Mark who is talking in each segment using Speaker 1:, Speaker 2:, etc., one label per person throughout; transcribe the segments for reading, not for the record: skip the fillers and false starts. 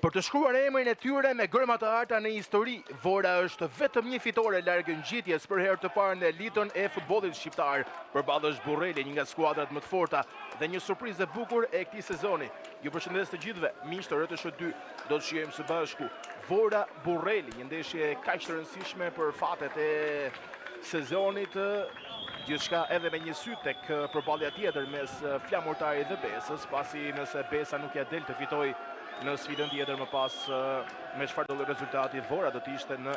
Speaker 1: Për të shkruar emrin e tyre me gërma të arta në histori, Vora është vetëm një fitore larg ngjitjes për herë të parë në elitën e futbollit shqiptar. Përballë është Burreli, një nga skuadrat më të forta dhe një surprizë e bukur e këtij sezoni. Ju përshëndes të gjithëve, miq të RTS2, do të shijojmë së bashku Vora Burreli, një ndeshje kaq të rëndësishme për fatet e sezonit. Gjithçka edhe me një sy tek përballja tjetër mes Flamurtarit dhe Besës, pasi nëse Besa nuk ja del të fitojë në sfidën tjetër më pas me çfarë do lloj rezultati, Vora do të ishte në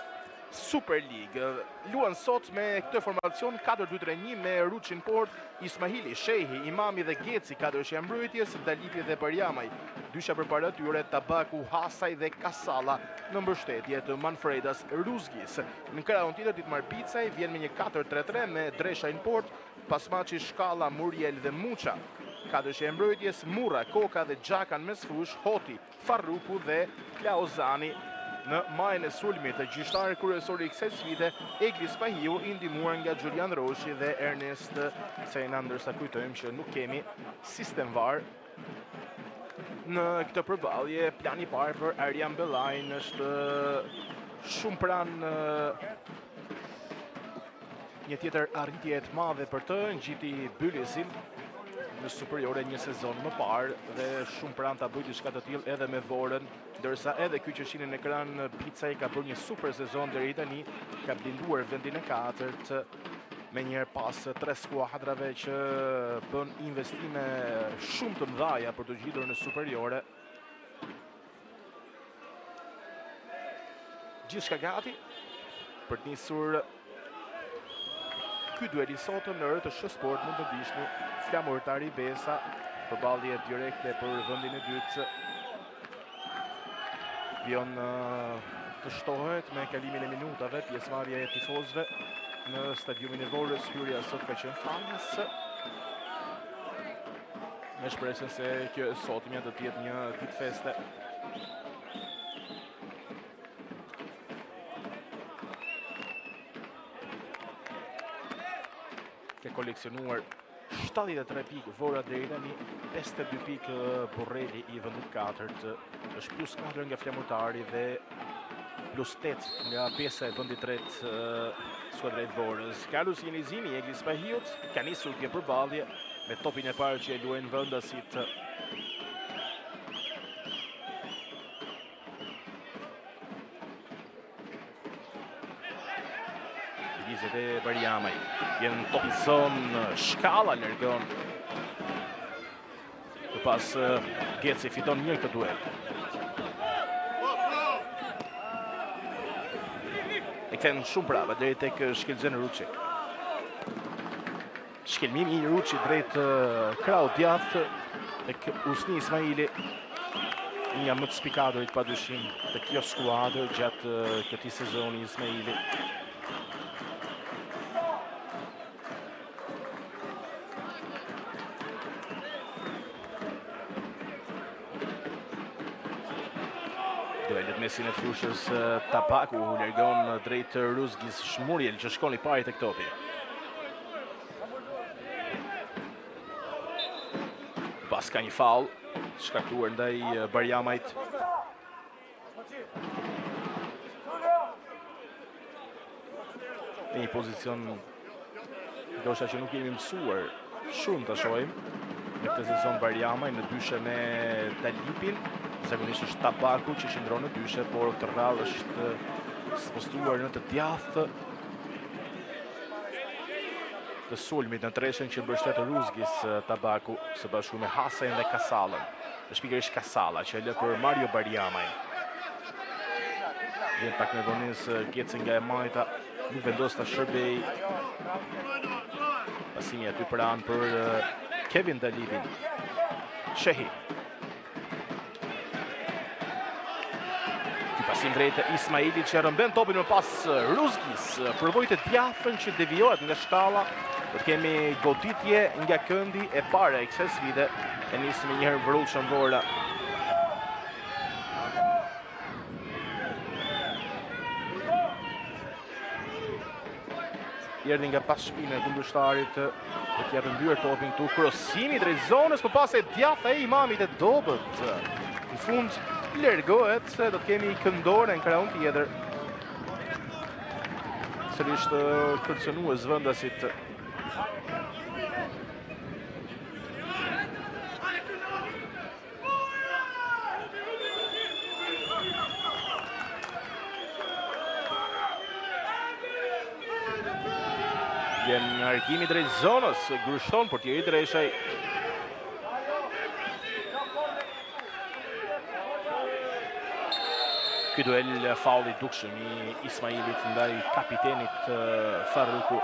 Speaker 1: Super League. Luan sot me këtë formacion 4-2-3-1 me Ruçin Port, Ismaili, Shehi, Imami dhe Geci, katërshja mbrojtjes, Dalipi dhe Barjamaj. Dysha përpara tyre Tabaku, Hasaj dhe Kasalla në mbështetje të Manfredas Ruzgis. Në krahun tjetër Ditmar Bicaj vjen me një 4-3-3 me Dresha in Port, Pasmaçi, Shkalla, Muriel dhe Muça. Katërshja e mbrojtjes Murra, Koka dhe Xhakan mes fush, Hoti, Farruku dhe Klaozani. Në majën e sulmit të gjyqtarë kryesor i kësaj sfide, Eglis Pahiu i ndihmuar nga Julian Roshi dhe Ernest Sena, ndërsa kujtojmë që nuk kemi sistem VAR në këtë përballje. Plani i parë për Arjan Bellajn është shumë pranë një tjetër arritje e të madhe për të, ngjiti Bylisin në superiore një sezon më parë dhe shumë pranë ta bëjë diçka të tillë edhe me Vorën, ndërsa edhe ky që shihni në ekran Bicaj ka bërë një super sezon deri tani, ka blinduar vendin e 4 me njëherë pas 3 skuadrave që bën investime shumë të mëdha për të gjitur në superiore. Gjithçka gati për të nisur ky duel i sotëm në rreth të Shesport. Mund të dishni Flamurtari Besa, përballje direkte për vendin e dytë. Vion të shtohet me kalimin e minutave, pjesëmarrja e tifozëve në stadiumin e Vorës. Hyrja sot ka qenë famës. Me shpresën se kjo sotmja do të jetë një ditë feste. Ke koleksionuar 73 pikë Vora deri tani, 52 pikë Burreli i vendit 4, është plus 4 nga Flamurtari dhe plus 8 nga Besa e vendit 3 skuadra e Vorës. Carlos Jenizimi, Eglis Pahiut, ka nisur kjo përballje me topin e parë që e luajnë vendasit. Dhe Barjamaj vjen top zone, Shkalla largon. Pas Geci fiton një këtë duel. E kthen shumë brava deri tek shkelzen Ruçi. Shkelmimi i Ruçi drejt krahut djathtë tek Usni Ismaili. Një më të spikadorit padyshim të kjo skuadër gjatë këtij sezoni Ismaili. Duelet mesin e fushës Tabaku largon drejt Ruzgis, Muriel që shkon i pari tek topi. Pas ka një faull shkaktuar ndaj Barjamajt. Në një pozicion ndoshta që nuk jemi mësuar shumë ta shohim në këtë sezon Barjamaj në dyshe me Dalipin. Zakonisht është Tabaku që qëndron në dyshe, por të rrallë është spostuar në të djathtë të sulmit në treshen që mbështet Ruzgis Tabaku së bashku me Hasajn dhe Kasallën. Është pikërisht Kasalla që e lë për Mario Barjamaj. Vjen pak me vonis Geci nga e majta, nuk vendos ta shërbej. Pasimi aty pranë për Kevin Dalipin. Shehi. Pasim drejt Ismaili që rëmben topin më pas Ruzgis, përvoj të djathën që devijohet nga Shkalla. Do të kemi goditje nga këndi e para e kësaj sfide, e nisë me njëherë vrullshëm Vora. Erdhi nga pas shpinë e kundërshtarit, do të japë mbyer topin këtu, krosimi drejt zonës, por pas e djathtë e Imamit e dobët. fund largohet se do të kemi këndore në krahun tjetër. Sërish të kërcënues vendasit. Vjen arkimi drejt zonës, grushton portieri Dreshaj. Ky duel faulli dukshëm i Ismailit ndaj kapitenit Farruku.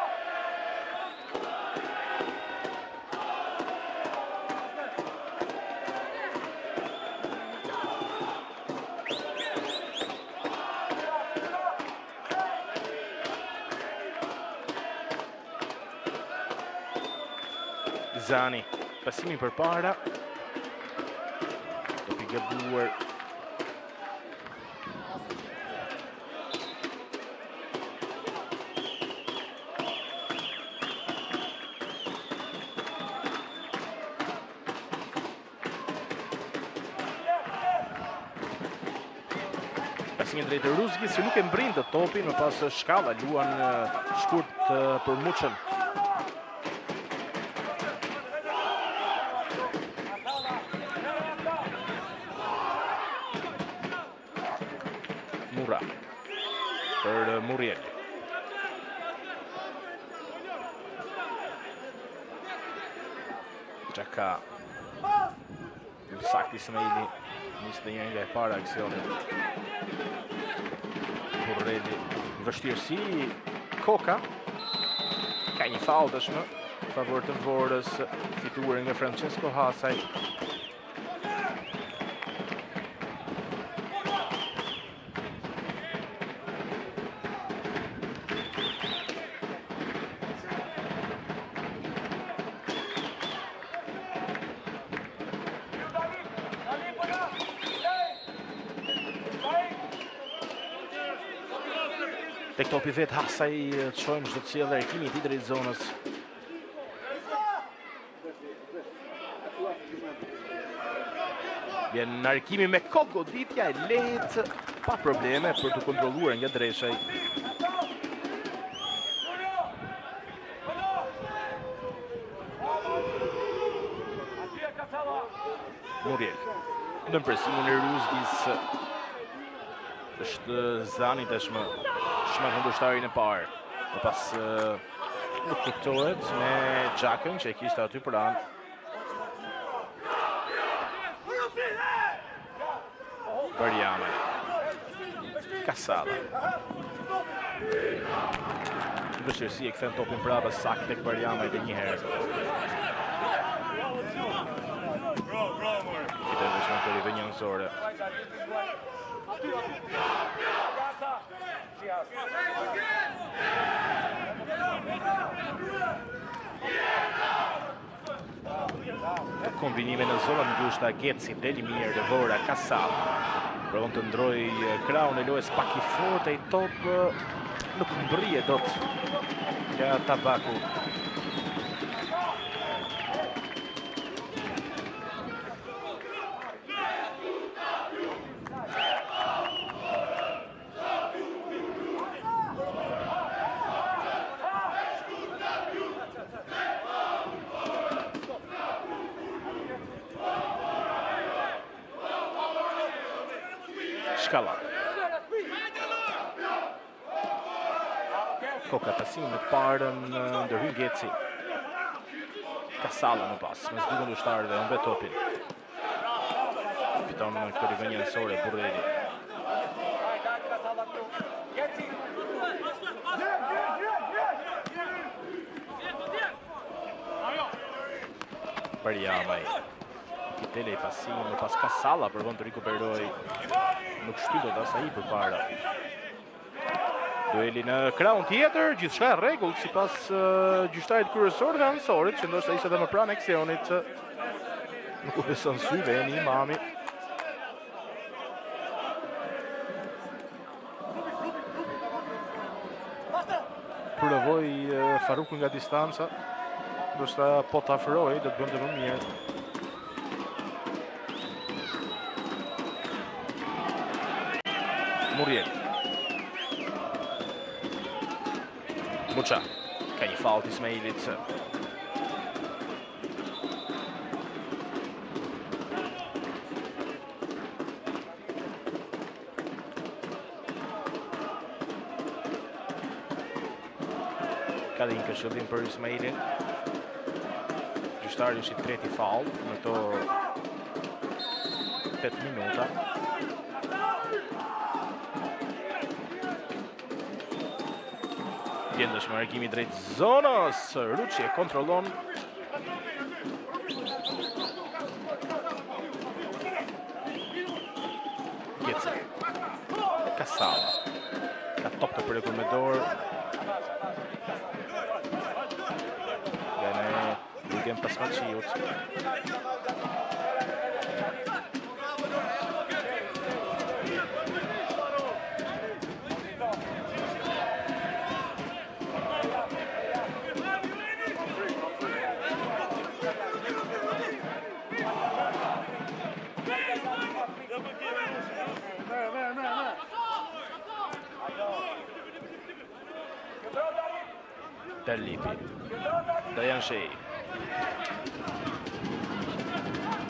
Speaker 1: Zani, pasimi përpara. Do t'i gabuar. Pasimi drejt Ruzgis, që nuk e mbrinte topin, më pas Shkalla luan shkurt për Muçën. Mura për Muriel. Gjaka sakti Ismaili nisë një nga e para aksionit. Burrelli vështirësi, Koka ka një faull tashmë favor të Vorës, fituar nga Francesco Hasaj. Tek topi vet Hasaj të shohim çdo të sjellë arkimi i tij drejt zonës. Vjen arkimi me kokë, goditja e lehtë, pa probleme për të kontrolluar nga Dreshaj. Muriel. Në presimin e Ruzgis. Është Zani tashmë. Shma kundërshtarin e parë. Më pas nuk kuptohet me Gjakën që e kishte aty për anë. Barjamaj. Kasala. Vështirësi e kthen topin prapa saktë tek Barjamaj edhe një herë. Fiton dëshmën për rivenjansore. Kombinime në zonën ngushta, Geci, deli mirë, Devora, Kasala. Provon të ndroj krahun e lojës pak i fortë, i top nuk mbrije dot nga Tabaku. Shkalla. Koka pasimi në parën ndërhyn Geci. Kasala më pas, mes dy kundërshtarëve, humbet topin. Fiton këtë rivenjansore Burrelli. Barjamaj. Kitele i pasimi më pas Kasala përvon të rikuperoj. Nuk shtytot as ai përpara. Dueli në krahun tjetër, gjithçka e rregullt sipas gjyqtarit kryesor dhe anësorit, që ndoshta ishte edhe më pranë aksionit. Nuk u beson syve Eni Imami. Provoi Farruku nga distanca. Ndoshta po të afroi, do të bënte më mirë. Muriel. Muça. Ka një faull të Ismailit. Ka dhe një këshillim për Ismailin. Gjyqtari është i treti faull në këto 8 minuta. Vjen dëshmërgimi drejt zonës. Ruçi e kontrollon. Gjeci. Kasala. Ka top të prekur me dorë. Gjen pas Maqiut. Terlipi. Dajan Shej.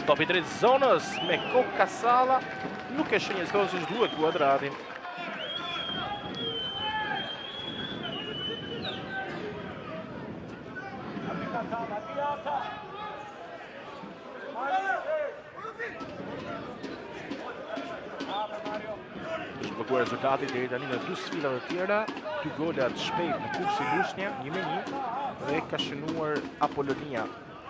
Speaker 1: Topi drejt zonës me kokë Kasala. Nuk e shënjestron siç duhet Kuadrati. Është bllokuar rezultati deri tani në 2 sfida të tjera, 2 gola të shpejt në Kupsi Lushnja, 1-1 dhe ka shënuar Apolonia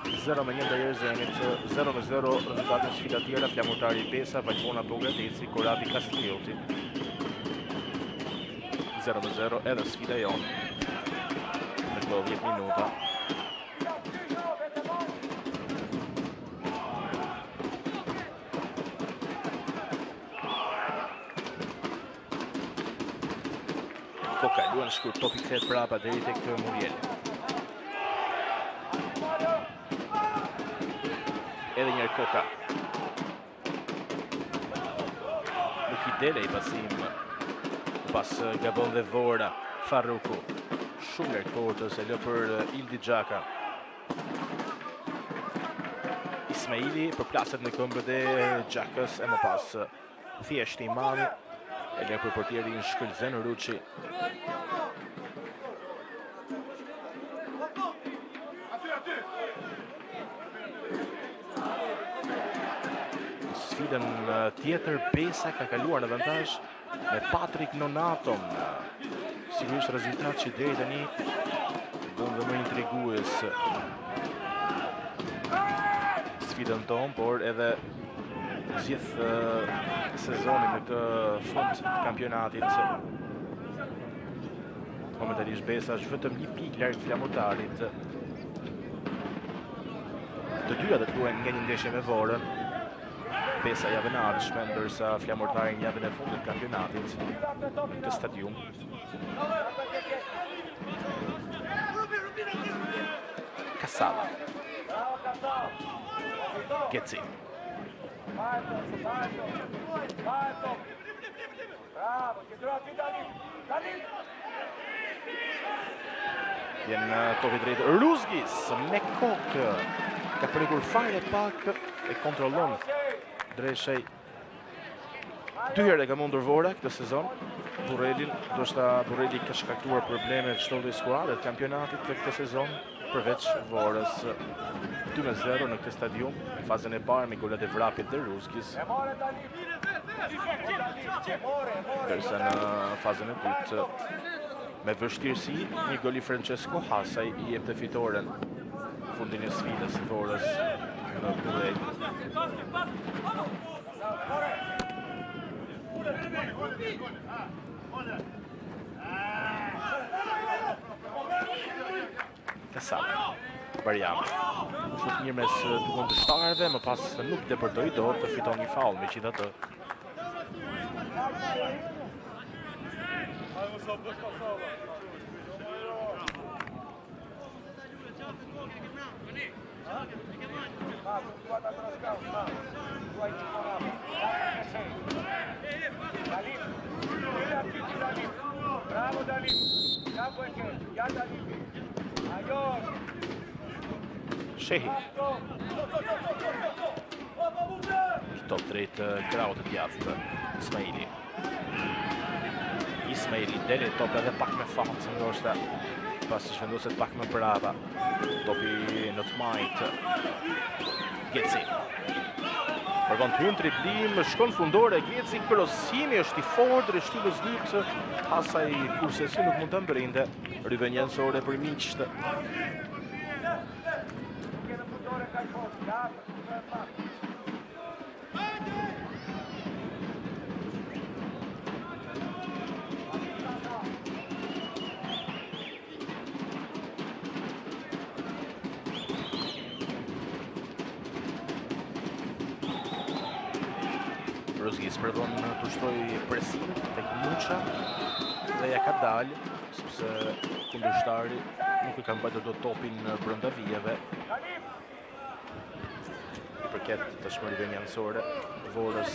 Speaker 1: 0-1 ndaj Erzenit, 0-0 rezultatin sfida tjera, Flamurtari Pesa, Valbona Bogradeci, Korabi Kastrioti. 0-0 edhe sfida jonë në këto 10 minuta. Koka luan shkurt, topi kthehet prapa deri tek Muriel. Edhe njerë Koka. Nuk i dele i pasim pas gabon dhe Vora. Farruku. Shumë lërë kortës e lë për Ildi Gjaka. Ismaili përplaset në këmbët e Gjakës e më pas thjesht Imani. E lë për portierin Shkëlzen Ruçi. Sfidën tjetër Pesa ka kaluar në avantazh me Patrik Nonaton. Sigurisht rezultat që deri tani bën dhe më intrigues sfidën tonë, por edhe gjithë sezonin në këtë fund të kampionatit. Momentarisht Besa është vetëm 1 pikë larg Flamurtarit. Të dyja do të luajnë nga një ndeshje me Vorën. Pesa javën e ardhshme, ndërsa Flamurtari në javën e fundit të kampionatit të stadium. Kasala. Gjeci. Vjen topi drejt Ruzgis me kokë. Ka prekur fare pak e kontrollon Dreshej. 2 herë ka mundur Vora këtë sezon. Burrelin, ndoshta Burreli ka shkaktuar probleme të çdo lloji skuadre të kampionatit këtë sezon, përveç Vorës. 2-0 në këtë stadium, në fazën e parë me golat e Vrapit dhe Ruzgis. Ndërsa në fazën e dytë me vështirësi, një gol i Francesco Hasaj i jep të fitoren fundin e sfidës së Vorës në Burrel. Kasala. Barjam. Fut mirë mes dy kundërshtarëve, më pas nuk depërtoi dot të fiton një faull megjithatë. Shehi. Top drejt kraut të djathtë, Ismaili. Ismaili deli top edhe pak me fatë, ndoshta pasi zhvendoset pak më brava. Topi në të majtë. Geci. Përvon të hynë driblim, shkon fundore, Geci, krosimi është i fortë, rishtilës dytë, Hasaj kurse si nuk mund të mbrinde, rrëve njësore për miqtë. Rozgis përdon të shtoj presin tek Muça dhe ja ka dalë, sepse kundërshtari nuk e ka mbajtur dot topin brenda vijeve. I përket tashmërive njanësore, Vorës.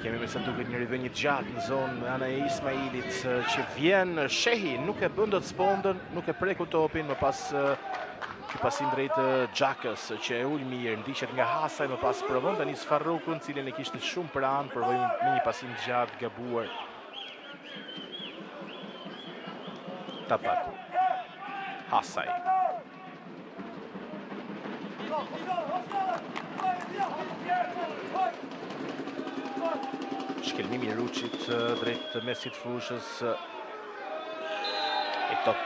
Speaker 1: Kemi me sa duket një rivënjë gjatë në zonë ana e Ismailit që vjen Shehi, nuk e bën dot spondën, nuk e preku topin, më pas ky pasim drejt Xhakës që e ul mirë, ndiqet nga Hasaj, më pas provon tani Farrukun, cilin e kishte shumë pranë, provoi me një pasim gjatë gabuar. Tapaku. Hasaj. Shkelmimi i Ruçit drejt mesit fushës. E top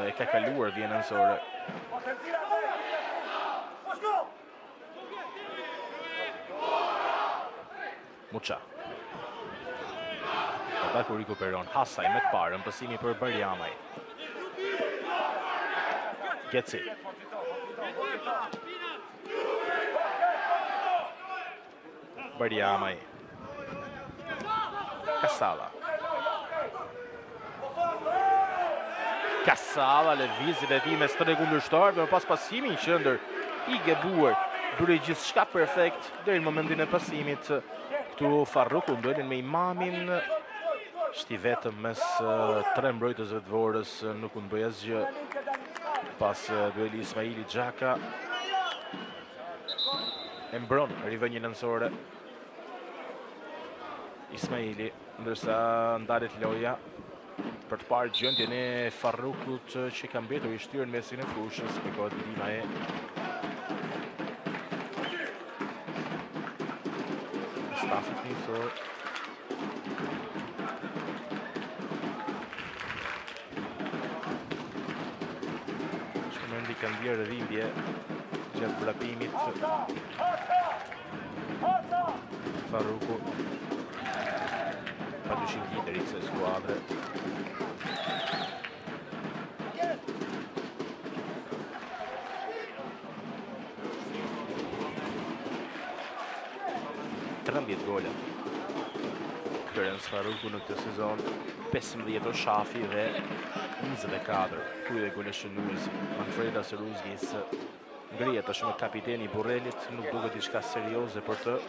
Speaker 1: e ka kaluar vjenësore. Muça. Tabaku rikuperon. Hasaj me të parën, pasimi për Barjamaj. Geci. Barjamaj. Kasala. Kasala lëvizjet e tij mes tre kundërshtarëve, pas pasimin në qendër i gabuar, bëri gjithçka perfekt deri në momentin e pasimit. Këtu Farruku ndolën me Imamin, shti vetëm mes tre mbrojtësve të Vorës, nuk u bëj asgjë. Pas dueli Ismaili Xhaka e mbron rivënjën nënësore. Ismaili, ndërsa ndalet loja për të parë gjendjen e Farrukut që ka mbetur i shtyrë në mesin e fushës, kërkohet ndihma e stafit njësor. Shmendi kanë bjerë rrindje gjatë vrapimit. Farruku pa dyshim lideri kësaj skuadre. Trembjet gola. Kërens Farruku në këtë sezon, 15 Shafi dhe 24. Krye gole shënuesi. Manfreda Seruzgis ngrihet tashmë kapiteni i Burrelit, nuk duket diçka serioze për të.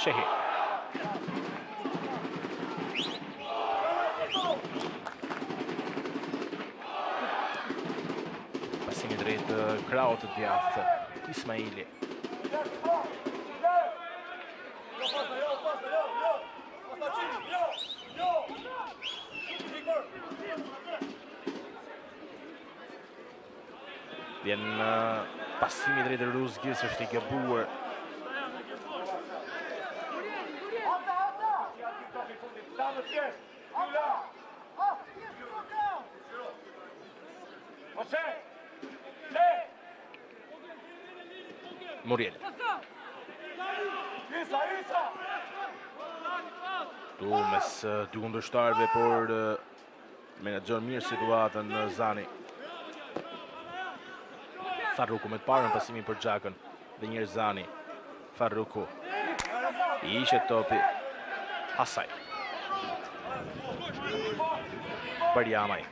Speaker 1: Shehi. Pasimi drejt kraut të djathtë, Ismaili. Vjen pasimi drejt Rozgis, është i gabuar. Muriel. Tu mes dy kundërshtarëve, por menaxhon mirë situatën Zani. Farruku me të parën pasimin për Xhakën. Dhe njërë Zani. Farruku. I ishe topi. Hasaj. Për Jamaj.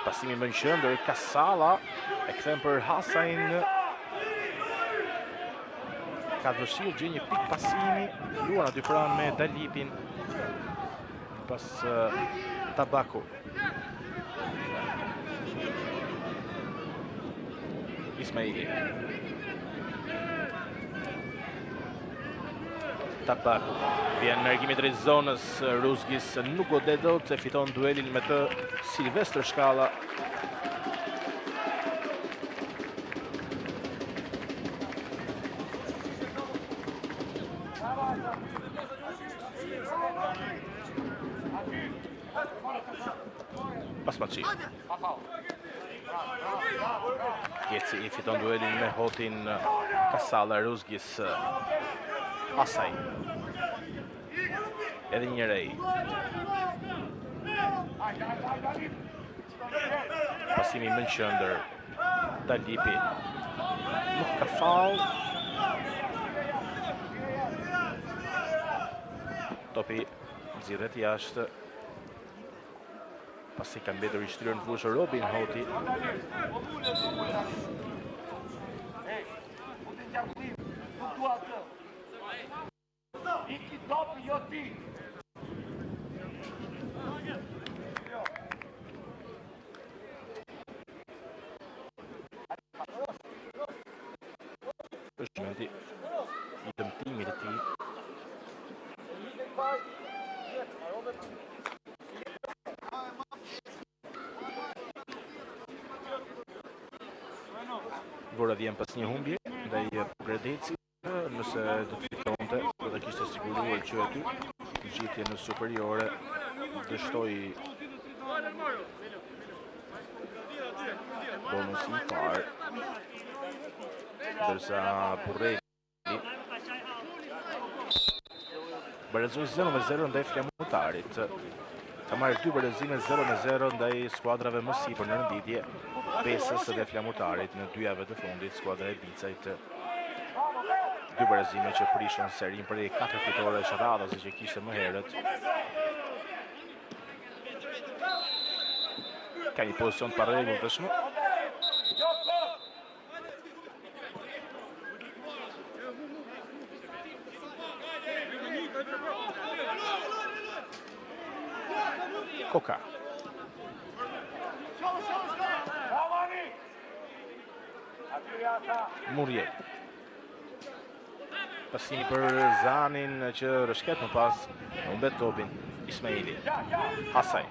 Speaker 1: Pasimi më në qëndër, Kasala. E këthem për Hasajnë. Ka vështirë gjë një pik pasimi. Luan aty pranë me Dalipin. Pas Tabaku. Ismaili. Tabaku. Vjen në largimi drejt zonës, Ruzgis nuk godet dot se fiton duelin me të Silvestër Shkalla. Pasmaci. Gjeci I fiton duelin me Hotin Kasala, Ruzgis, Asaj. Edhe një rej. Pasimi më në qëndër. Dalipi. Nuk ka faull. Topi nxirret jashtë. Pasi ka mbetur I shtrirë në fushë Robin Hoti. Është momenti I dëmtimit të tij. Vora vjen pas një humbje ndaj Gradeci, nëse do të fitonte, do të kishte siguruar që aty gjitje në superiore dështoi bonusi I parë. Ndërsa Burrelli barazoi 0-0 ndaj Flamurtarit. Ka marrë 2 barazime 0-0 ndaj skuadrave më sipër në renditje. Pesës dhe Flamurtarit në 2 javët të fundit, skuadra e Bicajt 2 barazime që prishën serin për 4 fitore radhës që kishte më herët. Ka një pozicion pa rregull tashmë. Koka. Muriel. Pasimi për Zanin që rëshket më pas, umbet topin, Ismaili. Hasaj.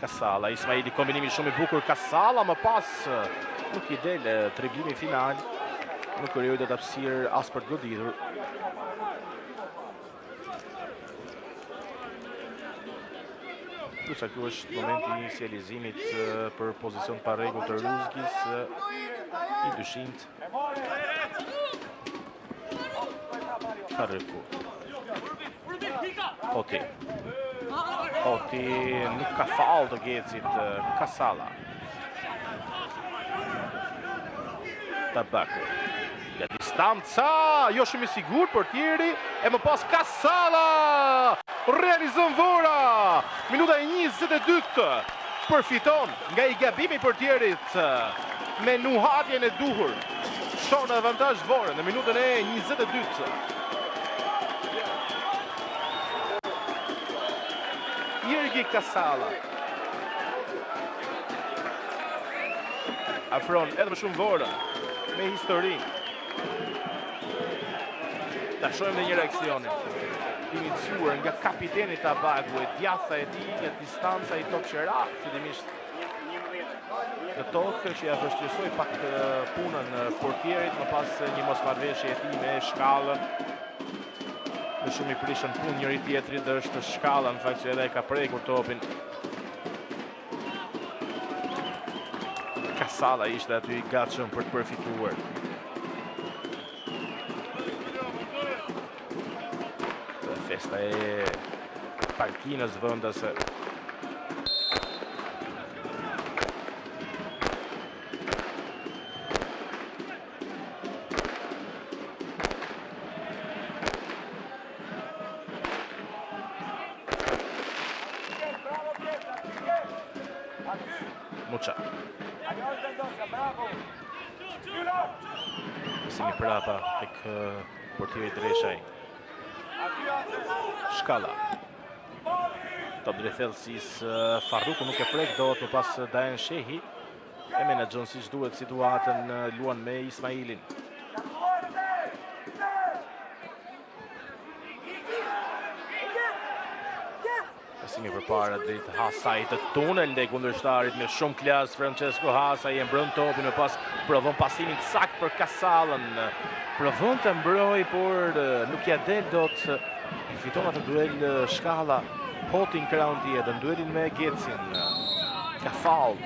Speaker 1: Kasala, Ismaili kombinimi shumë I bukur, Kasala më pas nuk I del tregimi final, nuk krijoi dot hapësirë as për të goditur. Sa kjo është momenti I inicializimit për pozicion pa rregull të Ruzgis I dyshimt. Farruku. Hoti. Hoti nuk ka faull të Gjecit. Kasala. Tabaku. Nga distanca, jo shumë I sigurt portieri, e më pas Kasala realizon Vora. Minuta e 22 përfiton nga I gabimi portierit me nuhatjen e duhur. Shton në avantazh Vora në minutën e 22. Jërgi Kasala afron edhe më shumë Vora me histori. Ta shohim në një reaksionin iniciuar nga kapiteni Tabaku, djatha e tij nga distanca I tokçera, fillimisht në tokë që ja vështirësoi pak punën portierit, më pas një mosmarrëveshje e tij me Shkallën. Më shumë i prishën punë njëri tjetrit dhe është Shkalla në fakt që edhe e ka prekur topin. Kasalla ishte aty i gatshëm për të përfituar. Festa e parkinës vendase. Mucha. Simi prapa tek portieri Dreshaj. Shkalla. Top drejtëllësisë Farruku nuk e prek dot më pas Dajen Shehi. E menaxhon siç duhet situatën, luan me Ismailin. Pasimi përpara drejt Hasaj të tunel ndaj kundërshtarit me shumë klas. Francesco Hasaj e mbrën topin më pas provon pasimin sakt për Kasallën. Provon të mbroj, por nuk ja del dot. I fiton atë duel Shkalla, Hotin kraun tjetër, duelin me Gecin. Ka fall.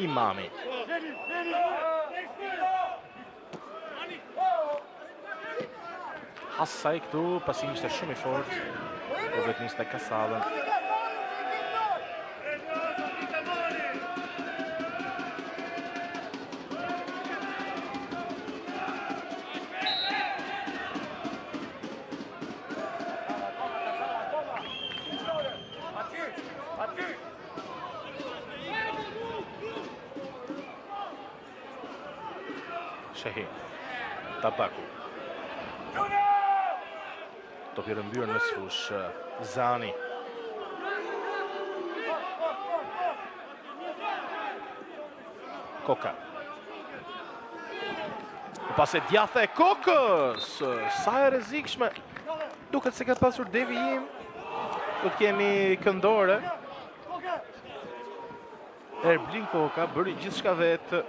Speaker 1: Imami. Hasaj këtu, pasimi ishte shumë i fortë, por vetëm ishte Kasallën. Shehi, Tabaku. Topi rëmbyrë në sfush, Zani. Koka. Pas e djatha e Kokës, sa e rrezikshme. Duket se ka pasur devijim. Do të kemi këndore. Erblin Koka bëri gjithçka vetë.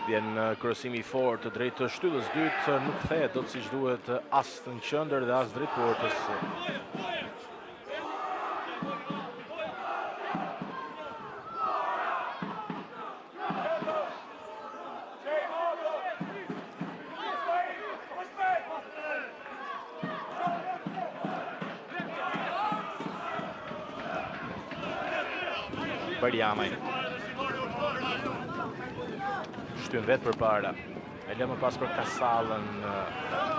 Speaker 1: Vjen kryesimi i fortë drejt shtyllës dytë, nuk kthehet dot siç duhet as në qendër dhe as drejt portës. Bërjamaj. Shtyn vetë përpara. E lë më pas për Kasallën,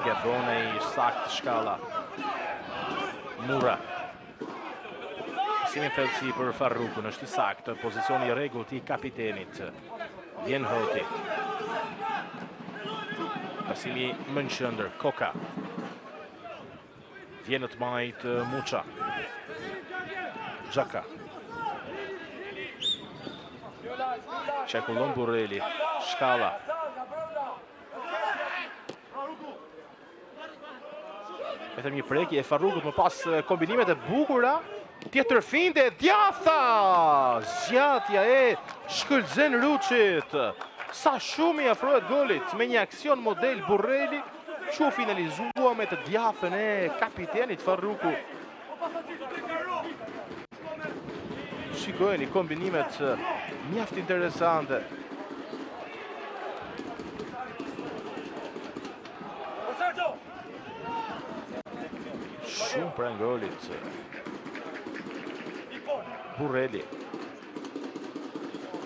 Speaker 1: gabon ai sakt Shkalla. Mura. Pasimi thellësi për Farrukun, është i saktë, pozicioni i rregullt i kapitenit. Vjen Hoti. Pasimi më në qendër, Koka. Vjen të majt Mucha. Xhaka. Çekullon Burreli, Shkalla. Vetëm një prekje e Farrukut më pas kombinimet e bukura. Tjetër finde, djatha! Zgjatja e Shkëlzen Ruçit. Sa shumë i afrohet golit me një aksion model Burreli, që finalizua me të djathën e kapitenit Farruku. Shikojeni kombinimet mjaft interesante. Shumë pranë golit.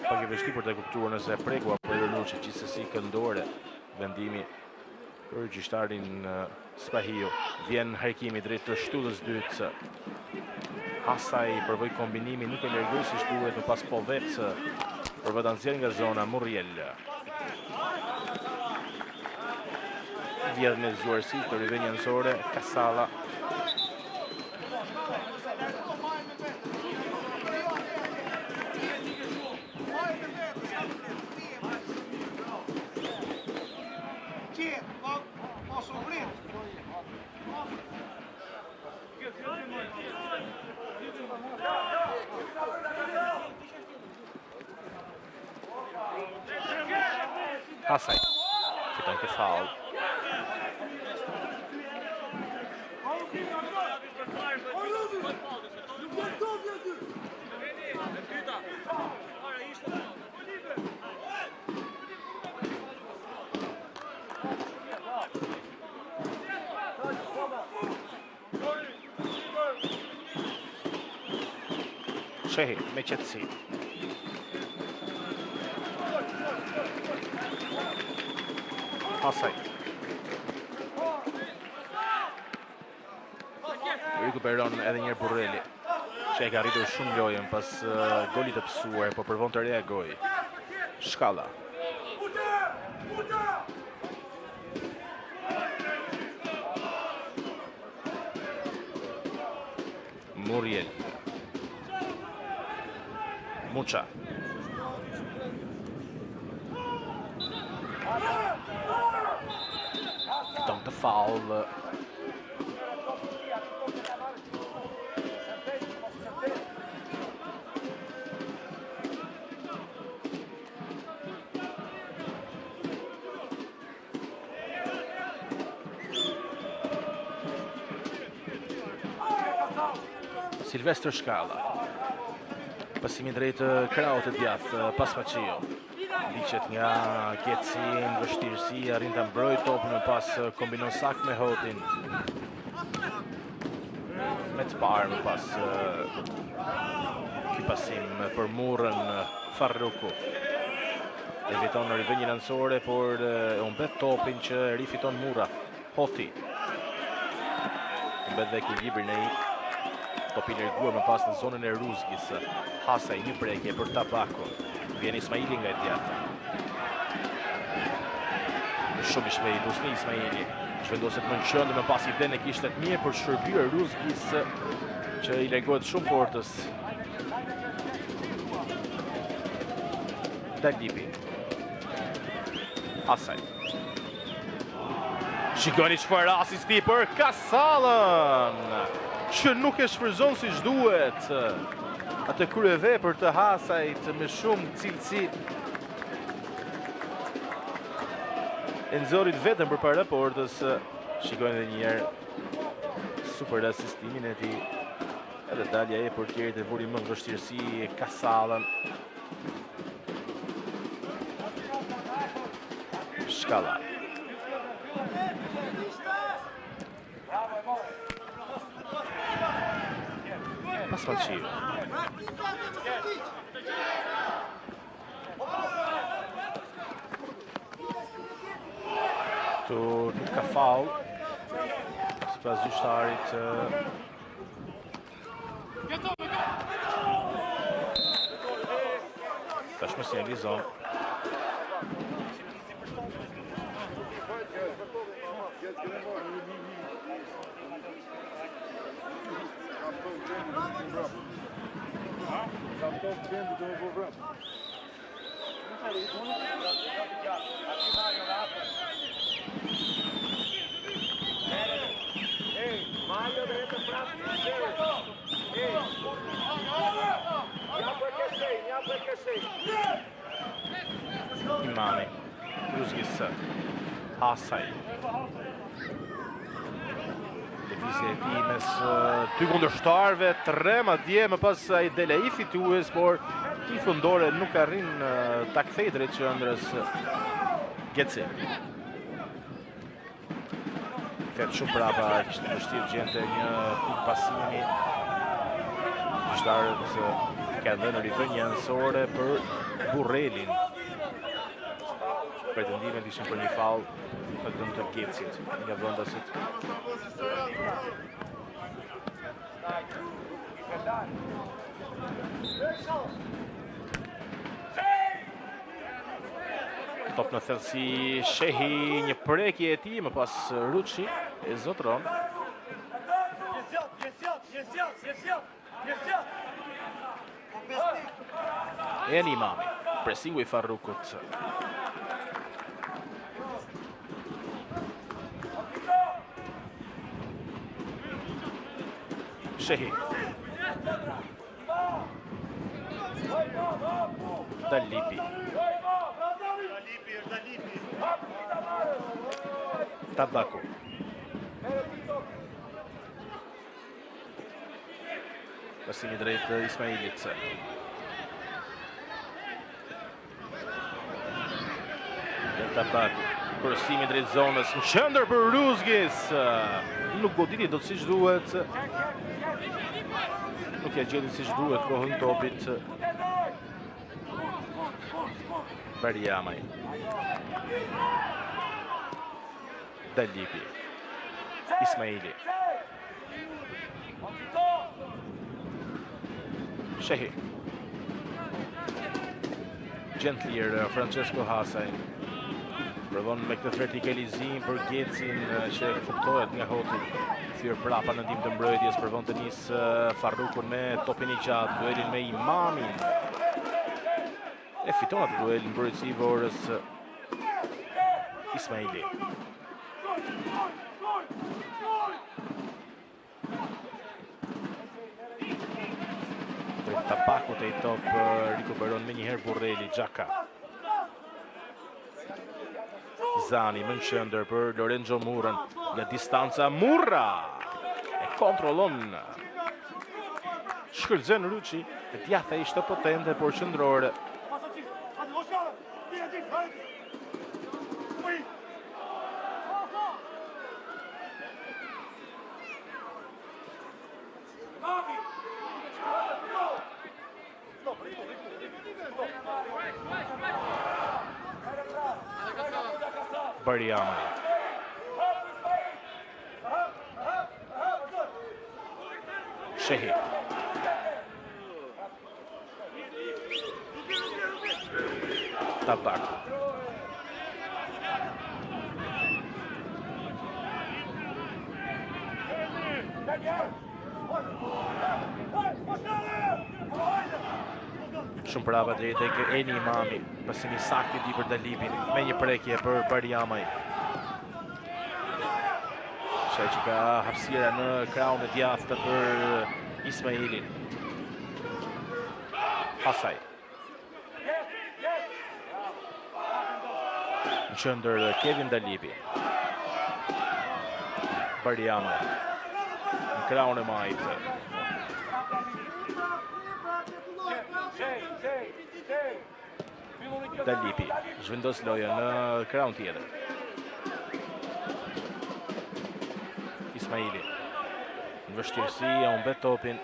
Speaker 1: pak e vështirë për të kuptuar nëse preku apo Ironuçi, gjithsesi këndore vendimi për gjyqtarin Spahio. Vjen harkimi drejt të shtullës dytë. Hasaj përvoj kombinimi, nuk e lërgoj si shduhet, në pas po vetë për vetë anëzjer nga zona Muriel. Vjedhë me zuarësi për riveni anësore, Kasala. Hasaj, fiton këtë faul. Shehi me qetësi. Hasaj. Rikuperon edhe njerë Burrelli, që e ka rritur shumë lojën pas golit të pësuar, po përvon të reagoj. Shkalla. Muriel. Mucha. Fiton të faul. Silvestro Shkalla. Pasimi drejt kraut të djathtë pas Paçio. Liqet nga Getsi në vështirësi, arrin të mbroj topën në pas kombinon sakt me Hotin. Me të parë në pas ky pasim për murën Farruku. Eviton në rivënjën anësore, por umbet topin që rifiton Mura. Hoti. Umbet dhe ekuilibri në i. Topi lërguar më pas në zonën e Ruzgis. Hasaj një prekje për Tabako. Vjen Ismaili nga e djathtë. Shumë i Lusni Ismaili. Zhvendoset më në qëndër më pas i den e kishtet mirë për shërbyer Ruzgis që i lërgohet shumë portës. Dalipi. Hasaj. Shikoni çfarë asisti për Kasalën, që nuk e shfryzon si duhet atë kryevepër të Hasajt me shumë cilësi. E nxorit vetëm përpara portës. Shikojnë edhe një herë super asistimin e tij. Edhe dalja e portierit e vuri më në vështirësi Kasallën. Shkalla. Pas Paçio. Tu nuk ka faul sipas gjyqtarit. Tashmë sinjalizon. Imani, Ruzgis, Hasaj. Lëvizje e tij mes dy kundërshtarëve, 3 madje më pas ai del ai fitues, por i fundore nuk arrin ta kthejë drejt qendrës Getsi. Kthehet shumë brapa, kishte vështirë gjente një pik pasimi. Gjyqtarët kanë dhënë rivënjë anësore për Burrelin. Pretendimet ishin për një faull në dëm të Gecit nga vendasit. Top në thellësi Shehi, një prekje e tij, më pas Ruçi e zotron. Eni Imami, presingu i Farrukut. Shehi. Dalipi. Tabaku. Pasimi drejt Ismailit. Tabaku. Kursimi drejt zonës, në qendër për Ruzgis. Nuk goditi do të siç duhet. Nuk ja gjeti siç duhet kohën topit. Bariamaj. Dalipi. Ismaili. Shehi. Gentlier Francesco Hasaj. Provon me këtë vertikalizim për Gecin që kuptohet nga Hoti. Thyer prapa në ndim të mbrojtjes, provon të nisë Farrukun me topin i gjatë, duelin me Imamin. E fiton atë duel në mbrojtësi i Vorës Ismaili. Tabaku te i top rikuperon me njëherë Burreli, Xhaka. Zani më në qendër për Lorenzo Murën, nga distanca Murra e kontrollon. Shkëlqen Ruçi, e djatha ishte potente por qendrore. Bariamaj. Shehi. Tabaku. Shumë prapa drejt tek Eni Imami, pasimi saktë i për Dalipin, me një prekje për Bariamaj. Shaj që ka hapësira në krahun e djathtë për Ismailin. Hasaj. Në qendër Kevin Dalipi. Bariamaj. Në krahun e majtë. Dalipi, zhvendos loja në krahun tjetër. Ismaili. Në vështirësi, e humbet topin.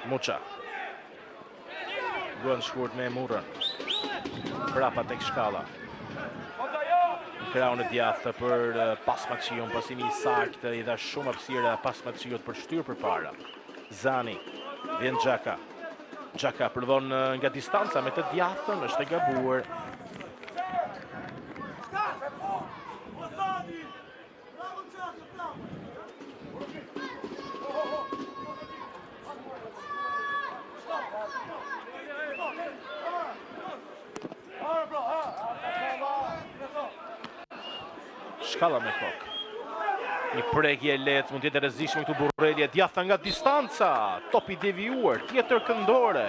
Speaker 1: Muça. Duan shkurt me Murrën. Prapa tek Shkalla. Në krahun e djathtë për Pasmaqiun, pasimi i saktë, i dha shumë hapësira Pasmaqiut për shtyr përpara. Zani, vjen Xhaka. Xhaka prodhon nga distanca me të djathtën, është e gabuar. Shkalla me kokë. Një prekje lehtë, mund të jetë rrezikshme këtu Burreli, djathta nga distanca, topi devijuar, tjetër këndore.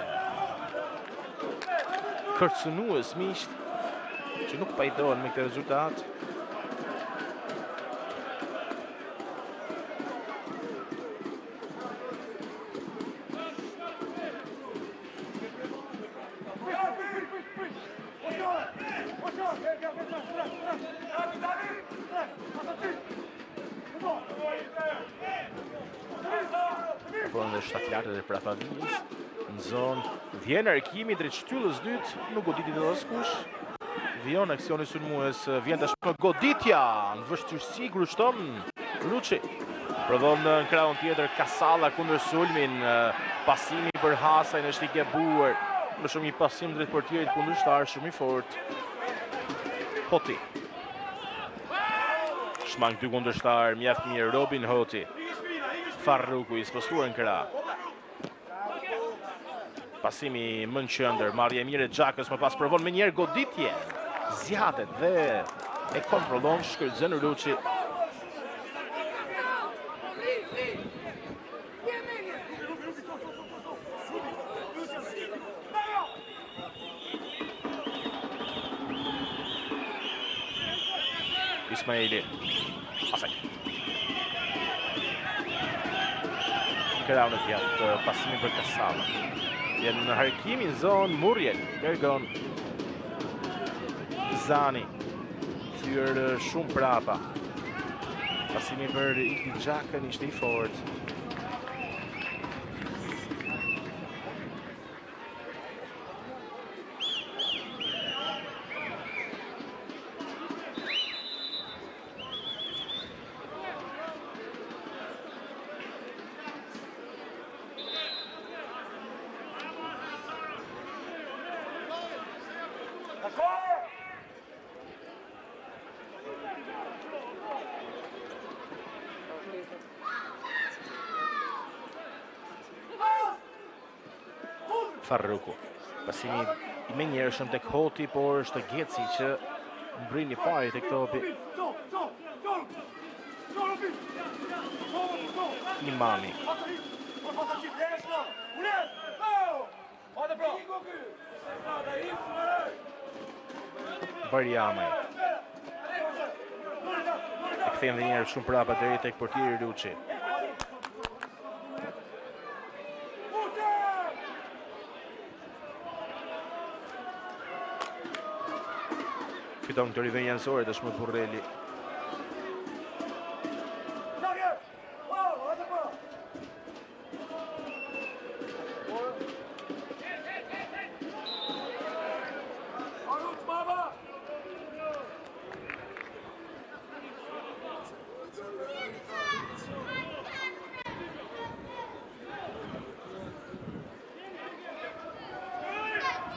Speaker 1: Kërcënues miqt, që nuk pajtohen me këtë rezultat. Dhe shtatlarët e Prapavilis Në zonë, vjen arkimi drejt shtyllës dytë, nuk goditi dhe askush. Vion aksioni sulmues, vjen tashmë goditja, në vështirësi grushton Ruçi. Prodhon në krahun tjetër Kasalla kundër sulmin, pasimi për Hasajn është i gabuar. Më shumë një pasim drejt portierit kundërshtar, shumë i fortë. Hoti. Shmang 2 kundërshtar, mjaft mirë Robin Hoti. Farruku i spostuar në krah. Pasimi më në qendër, marrje mirë e Xhakës, më pas provon me njerë goditje. Zjatet dhe e kontrollon shkëlqen Ruçi. Ismaili. Asaj. Krahun e djathtë, pasimi për Kasalla. Vjen në harkimin zonë Muriel, Bergon. Zani, thyrë shumë prapa. Pasimi për Igli Xhakën ishte i fortë. Farruku. Pasimi me njerëshëm tek Hoti, por është Geci që mbrin i pari tek topi. Imami. Barjamaj. E kthejmë dhe njerë shumë prapa deri tek portieri Ruçi. Fiton këtë rivenjë jansore dëshmë Burrelli.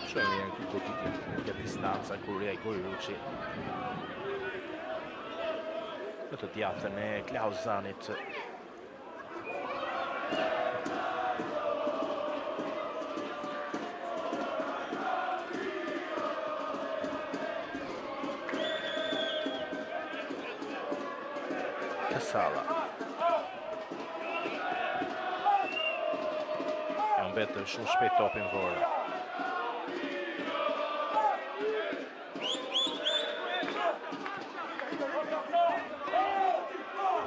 Speaker 1: Shumë janë këtë goditje nga distanca kur reagoi Ruçi. Në të djathtën e Klaus Zanit. Kasalla. E mbetë shumë shpejt topin Vora.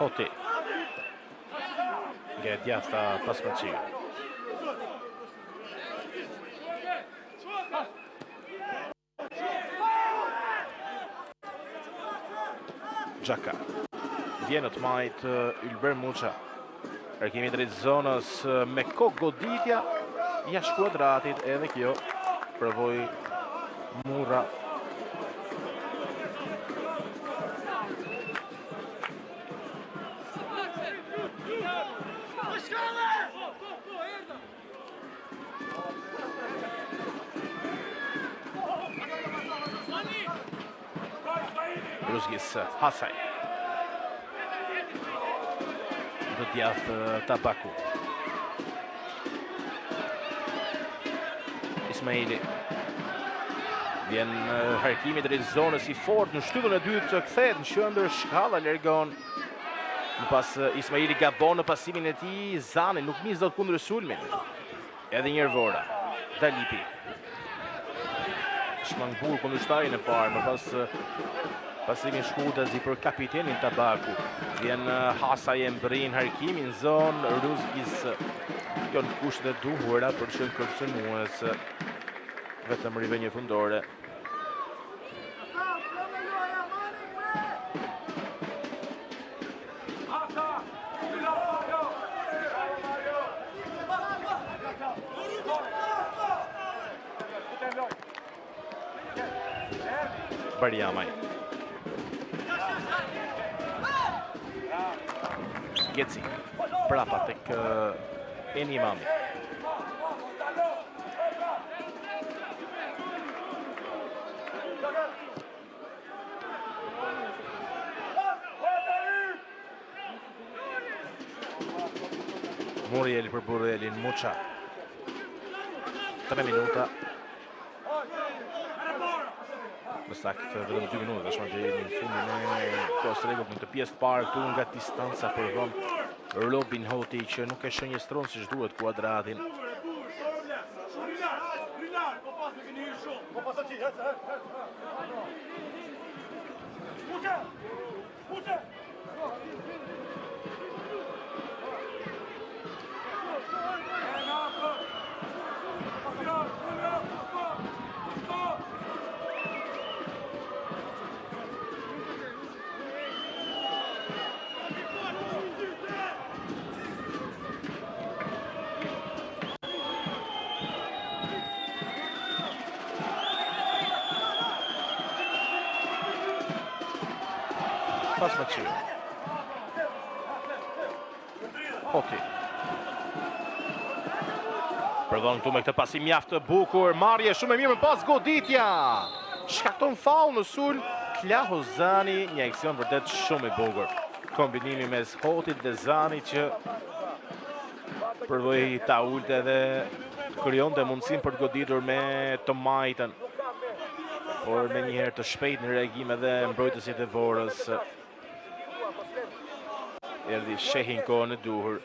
Speaker 1: Hoti. Nga djathta pas mëqirë. Xhaka. Vjen të majt Ylber Muça. Arkimi drejt zonës me kokë goditja jashtë kuadratit, edhe kjo provoi Murra. Ruzgis Hasaj. Do djathtë Tabaku. Ismaili. Vjen harkimi drejt zonës i fortë në shtyllën e dytë, kthehet në qendër, Shkalla largon. Më pas Ismaili gabon në pasimin e tij, Zani nuk nis dot kundër sulmin. Edhe një herë Vora. Dalipi. Shmangbur kundërshtarin e parë, më pas pasimin shkutazi për kapitenin Tabaku. Vjen Hasaj e mbrin harkimin zonë, Ruzgis kjo në kushtet e duhura për qenë kërcënues, vetëm rivenje fundore. Barjamaj. Geci, prapa tek Eni Imami. Muriel për Burrelin, Muça. 3 minuta. Më saktë vetëm 2 minuta, tashmë deri në fundin e kohës rregull në të pjesë të parë këtu nga distanca provon Robin Hoti që nuk e shënjestron siç duhet Kuadratin. Pas me qirë. Hoti. Përdon këtu me këtë pasi mjaft të bukur. Marrje shumë e mirë me pas goditja. Shkakton faul në sul. Klaho Zani, një aksion vërtet shumë i bukur. Kombinimi mes Hotit dhe Zani që përvoj ta ulte dhe krijon të mundësin për të goditur me të majtën. Por me njëherë të shpejt në reagim edhe mbrojtësit e Vorës. Erdi shehin kohën e duhur.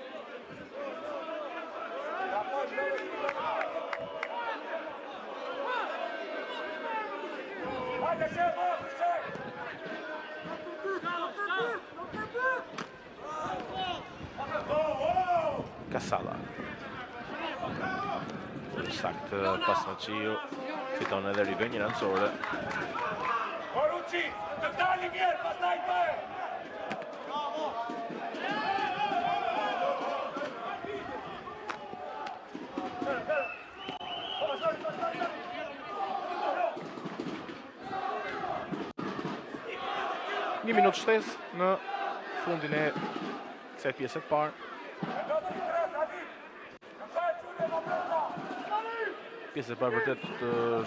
Speaker 1: Kasala. Saktë pas në qiu. Fiton edhe rivënjën anësore.
Speaker 2: Poruqi, të dali vjerë, pas taj për!
Speaker 1: Një minutë shtesë në fundin e kësaj pjesë të parë. Pjesë e parë vërtet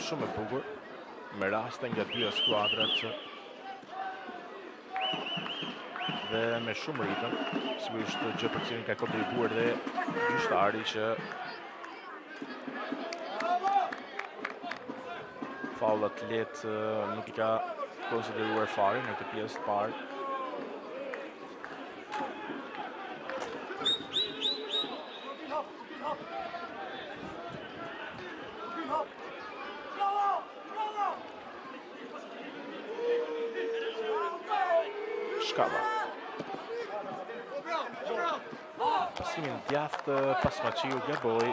Speaker 1: shumë e bukur, me raste nga dyja skuadrat dhe me shumë ritëm. Sigurisht gjë për cilin ka kontribuar dhe gjyqtari që faullat lehtë nuk i ka konsideruar fare në këtë pjesë të parë. Shkalla. Pasimin djathtë pas Maqiu gaboi.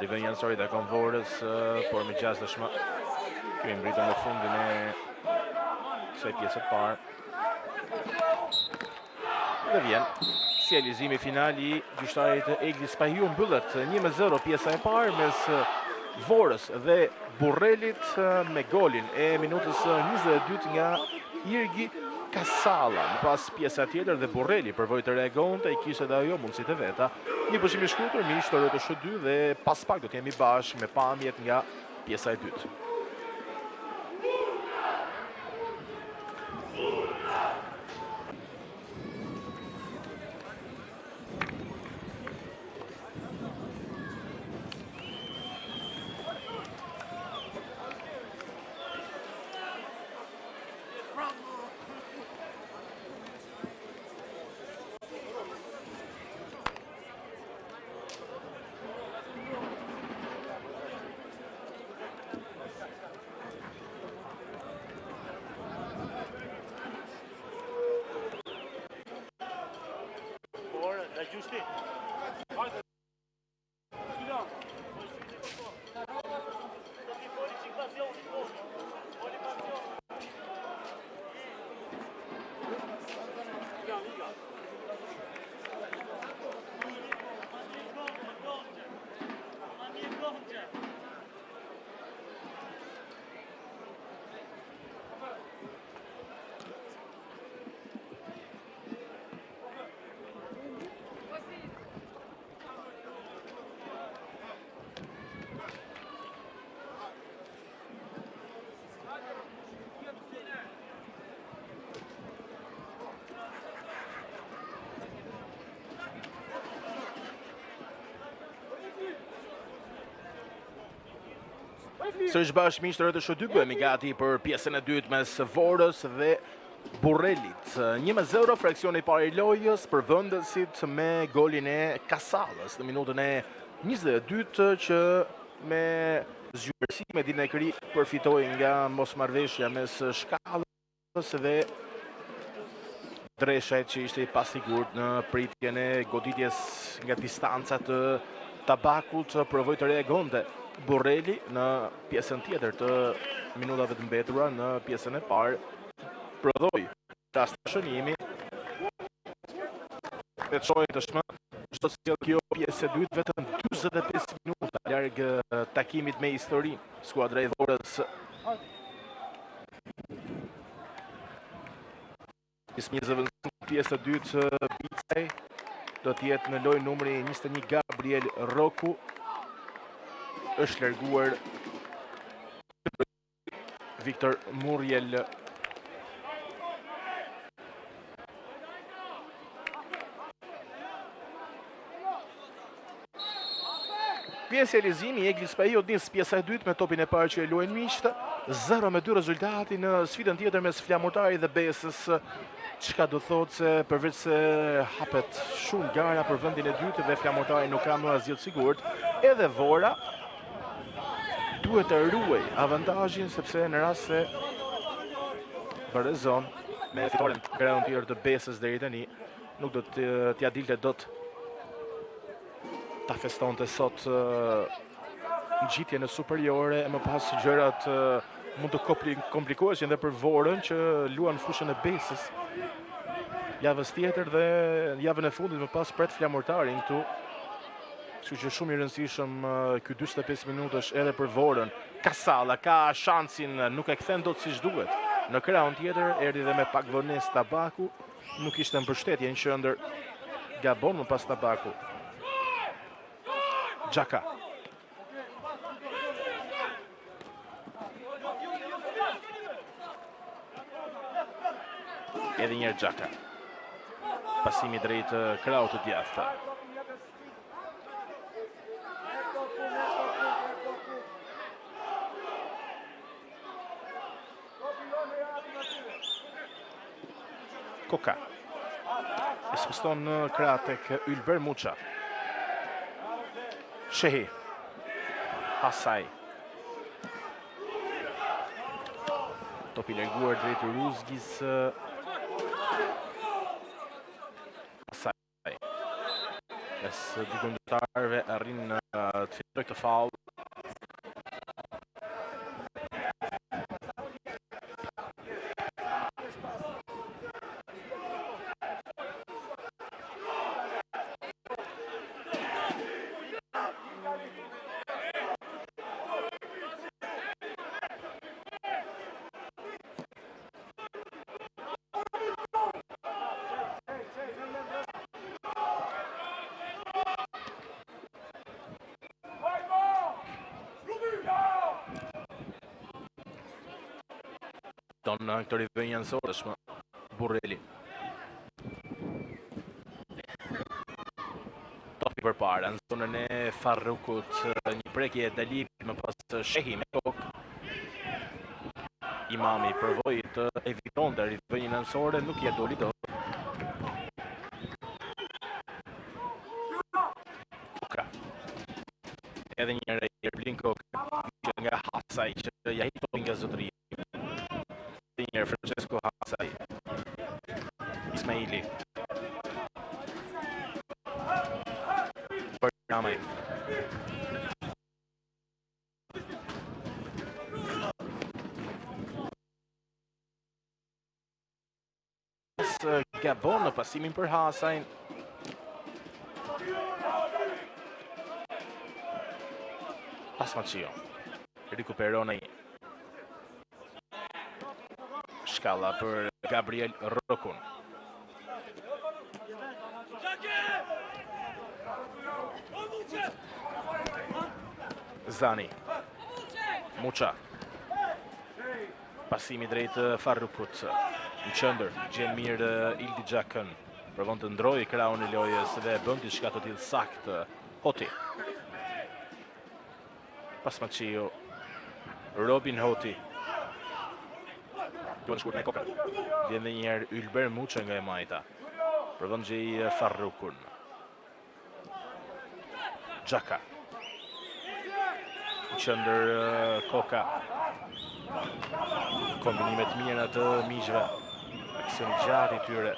Speaker 1: Rivënjë anësori takon Vorës, por me gjashtëshmë kemi mbritur në fundin e kësaj pjesë të parë. Dhe vjen si realizimi final i gjyqtarit Eglis Pahiu, mbyllet 1-0 pjesa e parë mes Vorës dhe Burrelit me golin e minutës 22 nga Irgi Kasala. Në pas pjesa tjetër dhe Burreli përvoj të reagonte, i kishte dhe ajo mundësit e veta. Një pushim i shkurtër, miq të RTSH 2 dhe pas pak do të jemi bashkë me pamjet nga pjesa e dytë.
Speaker 2: Giusti.
Speaker 1: Sërish bashkë miqtë të show 2 bëhemi gati për pjesën e dytë mes Vorës dhe Burrelit. 1-0 fraksioni i parë i lojës për vendesit me golin e Kasalës në minutën e 22 që me zgjuarësi me Dinekri përfitoi nga mosmarrveshja mes Shkallës dhe Dreshajt që ishte i pasigurt në pritjen e goditjes nga distanca të Tabakut, provoi të reagonte Burreli në pjesën tjetër të minutave të mbetura. Në pjesën e parë prodhoi rast të shënimi e të shojë të shmë çdo si kjo pjesë e dytë vetëm 45 minuta larg takimit me histori. Skuadra e Vorës Ismizëve në pjesë të dytë Bicaj do t'jetë në lojë numri 21 Gabriel Roku. Është larguar Viktor Muriel. Pjesë e lezimi, Eglis Pajo nis pjesa e dytë me topin e parë që e luajnë miqtë. 0-2 rezultati në sfidën tjetër mes Flamurtari dhe Besës. Çka do thotë se përveç se hapet shumë gara për vendin e dytë dhe Flamurtari nuk ka më asgjë të sigurt, edhe Vora duhet të ruaj avantazhin sepse në rast se Barezon me fitoren graun tjetër të Besës deri tani nuk do t'ja dilte dot ta festonte sot ngjitjen e superiore e më pas gjërat mund të komplikoheshin dhe për Vorën që luan fushën e Besës javës tjetër dhe javën e fundit më pas pret Flamurtarin këtu. Kështu që shumë i rëndësishëm ky 45 minutash edhe për Vorën. Kasalla ka shansin, nuk e kthen dot siç duhet. Në krahun tjetër erdhi dhe me pak vonesë Tabaku, nuk ishte në mbështetje në qendër. Gabon më pas Tabaku. Xhaka. Edhe njerë Xhaka. Pasimi drejt krahut të djathtë. Koka. E spuston në krah tek Ylber Muça. Shehi. Hasaj. Topi larguar drejt Ruzgis. Hasaj. Mes dy këndëtarëve arrin të fitojë këtë faull. Në këtë rivënjë anësorë është Burreli. Topi për para, në zonën e Farrukut, një prekje Dalip, më pas Shehi me kokë. Imami përvoj të eviton të rivënjën anësorë, nuk je doli dot. Koka. Edhe një Erblin Koka, që nga Hasaj, që ja hitoj nga zotëri. Francesco Hasaj. Ismaili. Bërgjamaj. Gabon në pasimin për Hasajn. Pasmacio. Rikuperon ai. Shkalla për Gabriel Rokun. Zani. Muça. Pasimi drejt Farrukut. Në qendër, gjen mirë Ildi Xhakën. Provon të ndrojë krahun e lojës dhe bën diçka të tillë saktë. Hoti. Pasmacio. Robin Hoti. Do të shkurt me kokën. Vjen edhe një herë Ylber Muçe nga e majta. Provon gjej Farrukun. Xhaka. Qëndër Koka. Kombinimet mira të miqve. Aksion gjatë i tyre.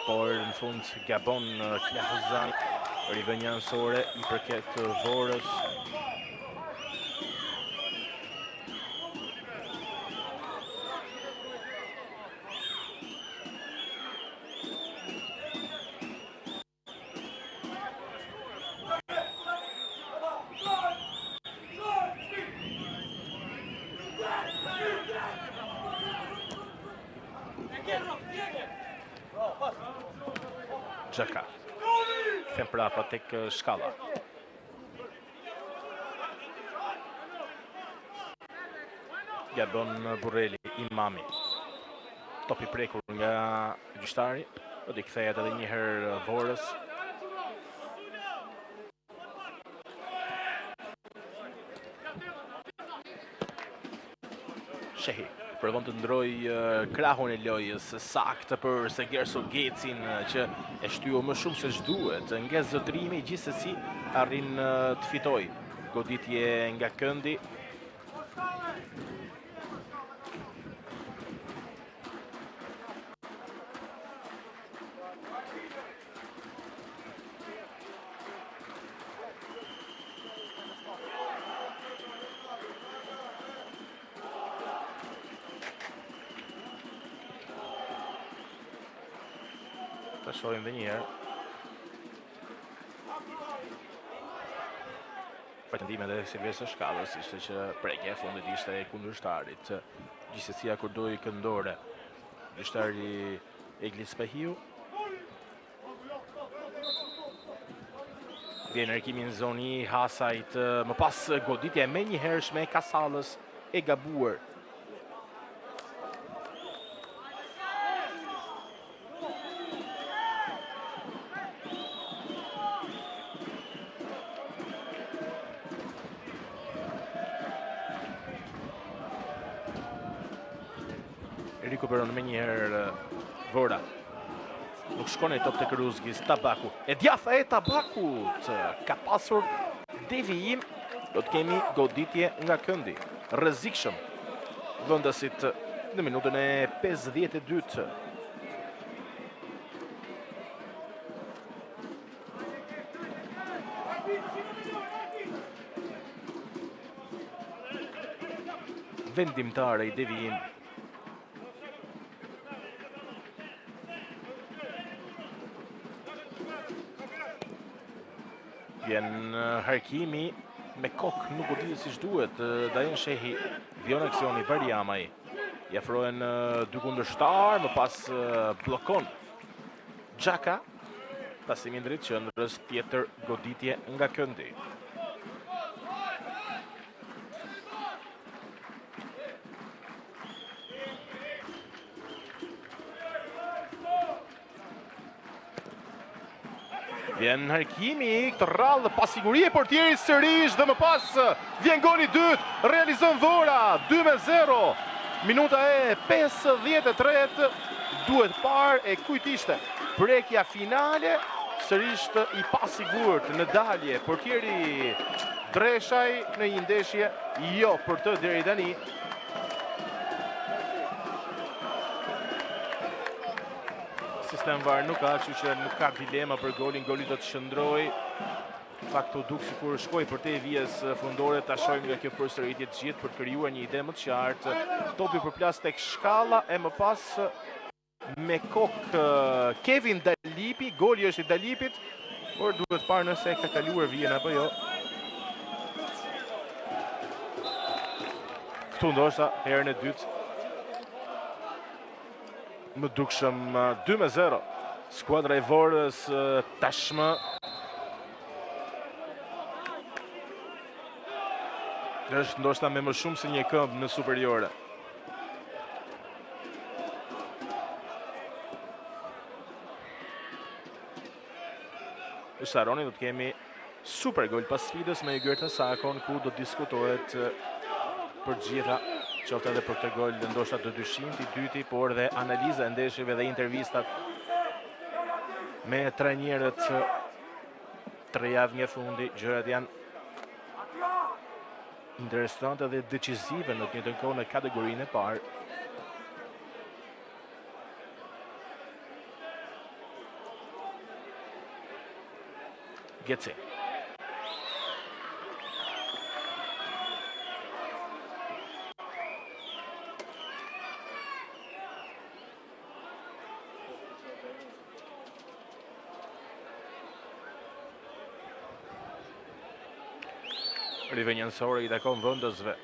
Speaker 1: Por në fund gabon Klahuzani. Rivënja ansore i përket Vorës. Xhaka. Kthen prapa tek Shkalla. Gabon Burreli, Imami. Topi prekur nga gjyqtari. Do t'i kthehet edhe një herë Vorës. Shehi. Provon të ndroj krahun e lojës saktë për Segerso Gecin që e shtyu më shumë se ç'duhet. Nga zotrimi gjithsesi arrin të fitoj. Goditje nga këndi. Të shohim dhe një herë. Pretendimet e Silvestre Shkallës ishte që prekja e fundit ishte e kundërshtarit. Gjithsesi akordoi këndore gjyqtari Eglis Pehiu. Vjen rikimi në zoni Hasajt, më pas goditja me një hershme e Kasallës e gabuar. Rikuperon me një herë Vora. Nuk shkon e top të Kruzgis, Tabaku. E djatha e Tabakut. Ka pasur devijim. Do të kemi goditje nga këndi. Rrezikshëm. Vendasit në minutën e 52. Vendimtare i devijim. Vjen Harkimi me kokë, nuk goditje si duhet. Dajen Shehi, vjon aksioni Barjamaj. I afrohen dy kundërshtar, më pas bllokon Xhaka. Pasimi drejt qendrës, tjetër goditje nga këndi. Vjen Harkimi, këtë rrallë, pasiguri e portierit sërish dhe më pas vjen goli dytë, realizon Vora, 2-0. Minuta e 53, duhet parë e kujt ishte. Prekja finale, sërish i pasigurt në dalje, portieri Dreshaj në një ndeshje, jo për të deri tani. Sistem VAR nuk ka, kështu që nuk ka dilema për golin, goli do të shndroj. Në fakt u duk sikur shkoi për te vijës fundore, ta shohim nga kjo përsëritje të gjithë për të krijuar një ide më të qartë. Topi përplas tek Shkalla e më pas me kokë Kevin Dalipi, goli është i Dalipit, por duhet parë nëse ka kaluar vijën apo jo. Këtu ndoshta herën e dytë. Më dukshëm 2-0. Skuadra e Vorës tashmë është ndoshta me më shumë se një këmbë në superiore. Në Saroni do të kemi super gol pas sfidës me Ygërta Sakon, ku do diskutohet për gjitha, qoftë edhe për këtë gol ndoshta të dyshimit, i dyti, por dhe analiza e ndeshjeve dhe intervistat me trajnerët tre javë një fundi, gjërat janë interesante dhe decisive në të njëjtën kohë në kategorinë e parë. Geci. Rivenjënsore i takon vëndësve.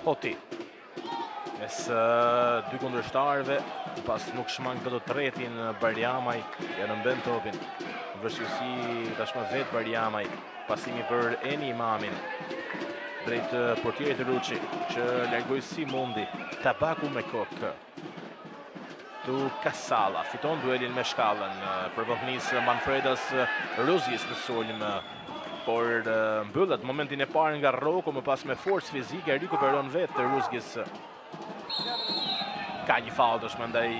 Speaker 1: Hoti. Mes dy kundërshtarëve, pas nuk shmang të tretin Barjamaj, ja nëmben topin. Vështirësi tashmë vetë Barjamaj, pasimi për Eni Imamin. Drejt portierit Ruçi, që largoi si mundi, Tabaku me kokë. Tu Kasala, fiton duelin me shkallën, përvohnis Manfredas Ruzis në sulm, por mbyllet momentin e parë nga Roko, më pas me forcë fizike rikuperon vetë Ruzgis. Ka një faull tashmë ndaj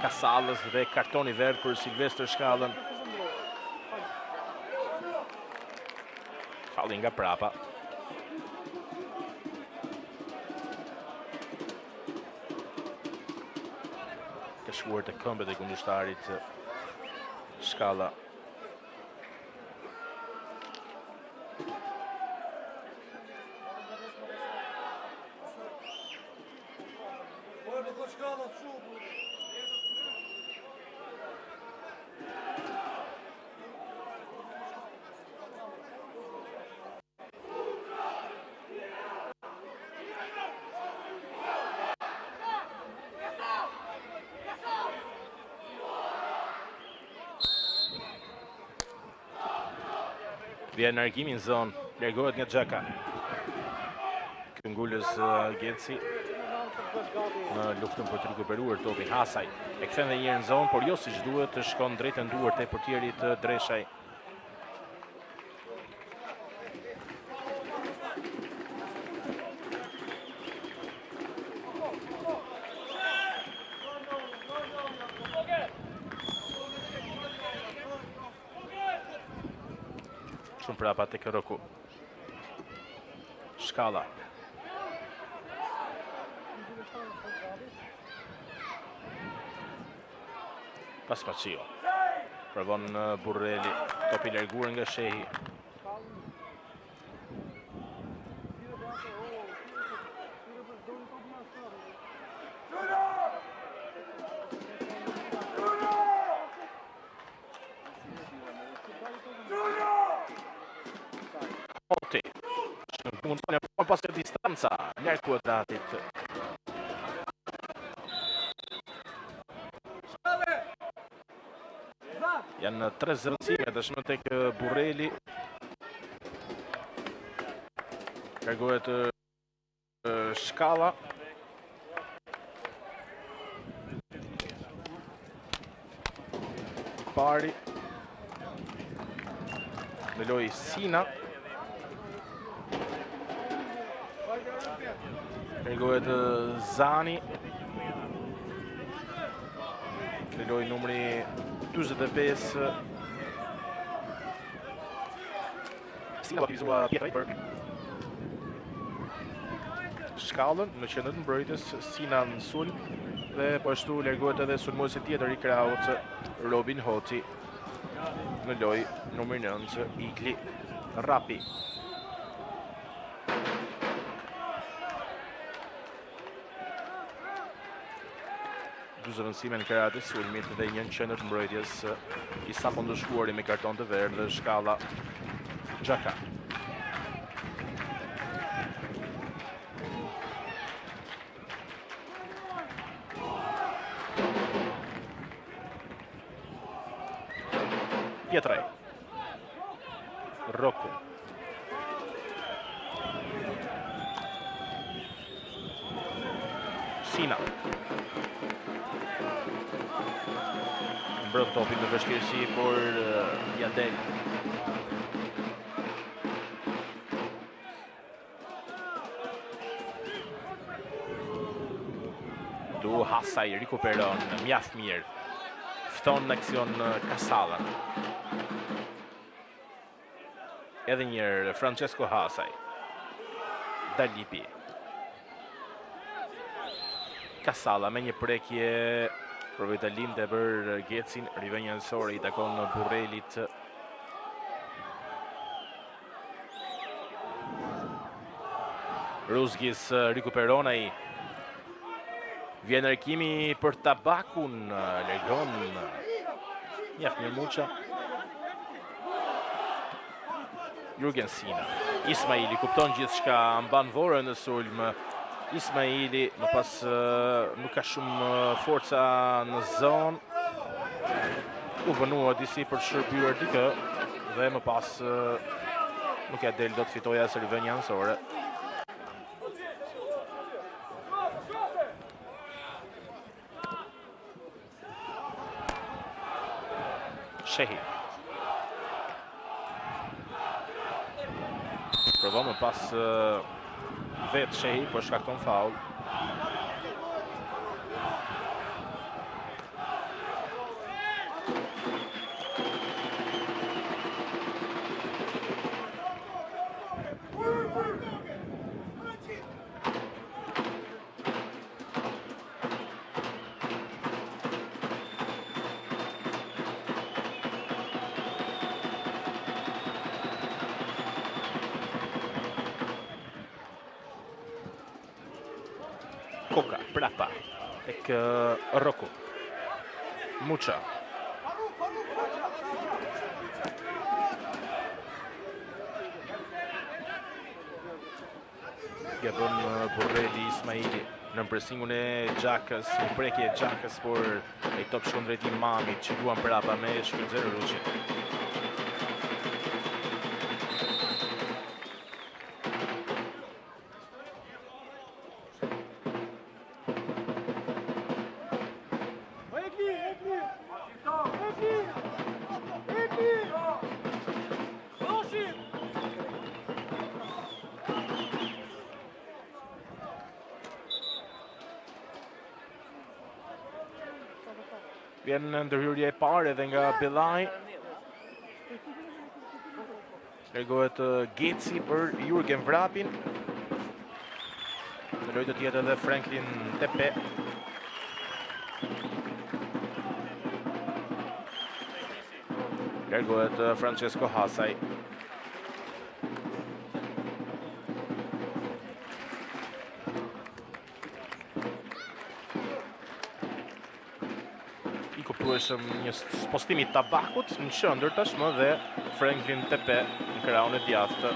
Speaker 1: Kasalës dhe kartoni verdh për Silvestër Shkallën. Falli nga prapa. Ka shkuar të këmbët e kundërshtarit Shkalla. Vjen largimi në zonë, largohet nga Xhaka. Këngulës Geci në luftën për të rikuperuar topin. Hasaj e kthen edhe një herë në zonë, por jo siç duhet, të shkon drejt e nduar te portierit Dreshaj. Shumë prapa tek Roku. Shkalla. Paspacio. Provon Burrelli. Topi larguar nga Shehi. Mund të një pas e distanca, njerë kuadratit. Janë 3 zërësime, dëshmë tek Burrelli. Largohet Shkalla. Pari. Me loj Sina. Largohet Zani. Loj numri 45. Sina baptizua Pietraj për Shkallën në qendër të mbrojtjes, Sina në sulm dhe po ashtu largohet edhe sulmuesi tjetër i Kraut, Robin Hoti. Në loj numri 9 Igli Rapi. Du zëvendësime në krahët e sulmit dhe një në qendër të mbrojtjes i sapo ndëshkuari me karton të verdh Shkalla. Xhaka. Pietraj. Roku. Sina. Mbrëm topin në vështirësi, por ja del. Du Hasaj rikuperon mjaft mirë. Fton në aksion Kasalën. Edhe njërë Francesco Hasaj. Dalipi. Kasala me një prekje provoj të linde për Gjecin. Rivënja nësore i takon Burrelit. Ruzgis rikuperon ai. Vjen rëkimi për Tabakun. Legon mjaft mirë Muça. Jurgen Sina. Ismaili kupton gjithçka, mban vorën në sulm. Ismaili më pas nuk ka shumë forca në zonë. U vënua disi për shërbyer dikë dhe më pas nuk ja del do të fitoja së Rivënja Nësore. Shehi. Provon më pas vetë Shehi, por shkakton faul. Koka, prapa, tek Rocco. Muça. Gabon Burreli Ismaili në presingun e Xhakës, një prekje e Xhakës, por ai top shkon drejt Imamit, që duan prapa me Shkënxer Ruçi. Vjen në ndërhyrje e parë edhe nga Bellaj. Largohet Geci për Jurgen Vrapin. Në lojë të tjetër edhe Franklin Tepe. Largohet Francesco Hasaj. Kuptueshëm një spostimi Tabakut në qendër tashmë dhe Franklin Tepe në krahun e djathtë.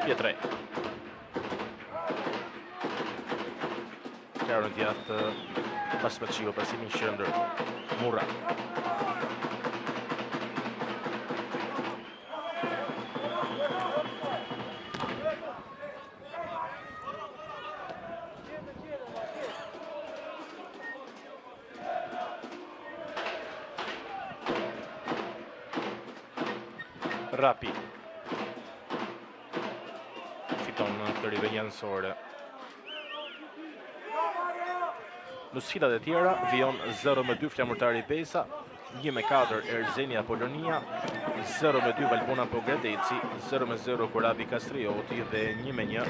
Speaker 1: Pietre. Krahun e djathtë pas Paçio, pasimi në qendër. Murra. Rapi. Fiton të Rivënja Nësore. Në sfidat e tjera, vijon 0-2 flamurtari Pesa. 1-4 Erzenia Polonia, 0-2 Valbona Pogradeci, 0-0 Korabi Kastrioti dhe 1-1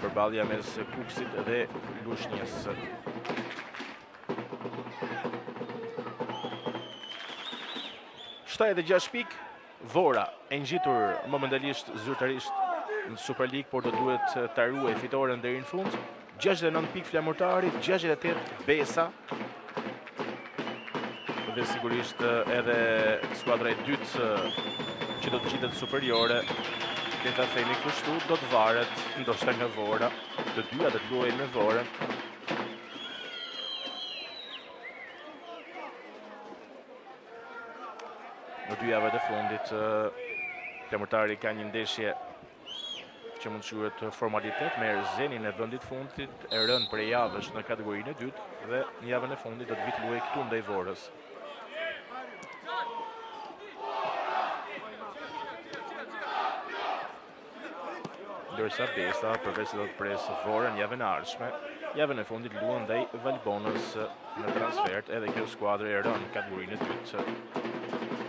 Speaker 1: përballja mes Kuksit dhe Lushnjës. Shtaj dhe 6 pikë, Vora e ngjitur momentalisht zyrtarisht në Super League, por do duhet të ruaj fitoren deri në fund. 69 pikë Flamurtari, 68 Besa. Dhe sigurisht edhe skuadra e dytë që do të gjitet superiore, le ta themi kështu, do të varet ndoshta nga Vora, të dyja do të luajnë me Vorën. Në 2 javët e fundit, Flamurtari ka një ndeshje që mund quhet formalitet me Erzenin e vendit fundit, e rënë prej javësh në kategorinë e dytë dhe në javën e fundit do të vit luajë këtu ndaj Vorës. Ndërsa Besa përveç se do të presë Vorën javën e ardhshme, javën e fundit luan ndaj Valbonës në transfert, edhe kjo skuadër e rënë në kategorinë e dytë.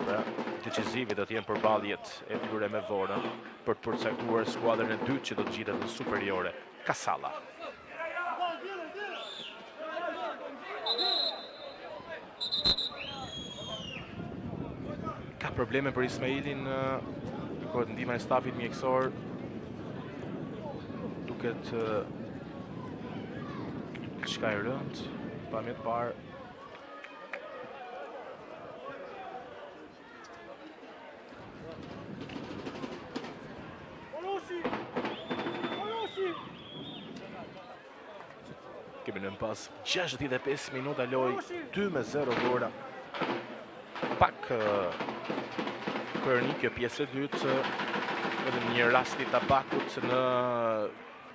Speaker 1: Pra, decisivi do të jenë përballjet e tyre me Vorën për të përcaktuar skuadrën e dytë që do të gjitet në superiore, Kasalla. Ka probleme për Ismailin kërkohet ndihma e stafit mjekësor. Duket diçka e rëndë, pamje të parë. Kemi në pas 65 minuta loj, 2-0 Vora. Pak kërni kjo pjesë e dytë, edhe një rasti Tabakut në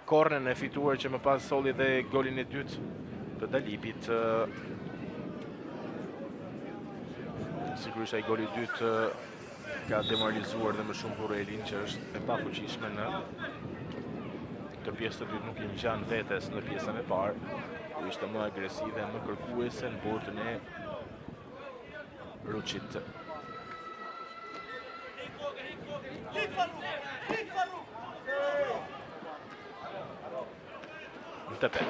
Speaker 1: kornën e fituar që më pas solli dhe golin e dytë të Dalipit. Sigurisht ai goli i dytë ka demoralizuar dhe më shumë Burrelin, që është e pafuqishme në të pjesë të dytë, nuk i ngjan vetes në pjesën e parë. Ishte më agresive, më kërkuese në bordën e Ruçit. Tepe.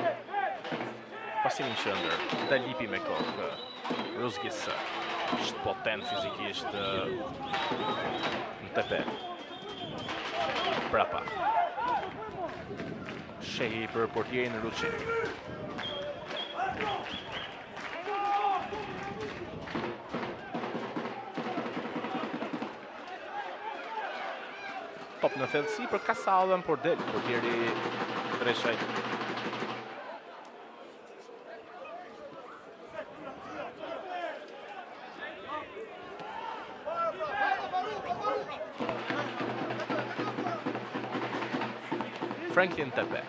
Speaker 1: Pasim në qëndër, Dalipi me kokë, Ruzgis është potent fizikisht në tepe. Prapa. Shehi për portierin Ruçi. Top në thellësi për Kasallën, por del portieri Dreshaj. Franklin Tepe.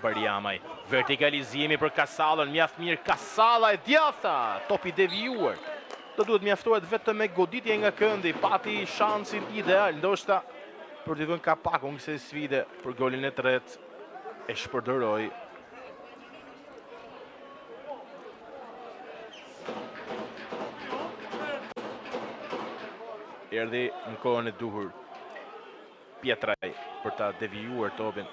Speaker 1: Bariamaj, vertikalizimi për Kasallën, mjaft mirë Kasalla e djathta, topi devijuar. Do duhet mjaftohet vetëm me goditje nga këndi, pati shansin ideal, ndoshta për t'i vënë kapakun kësaj sfide për golin e tretë e shpërdoroi. Erdhi në kohën e duhur Pietraj për ta devijuar topin.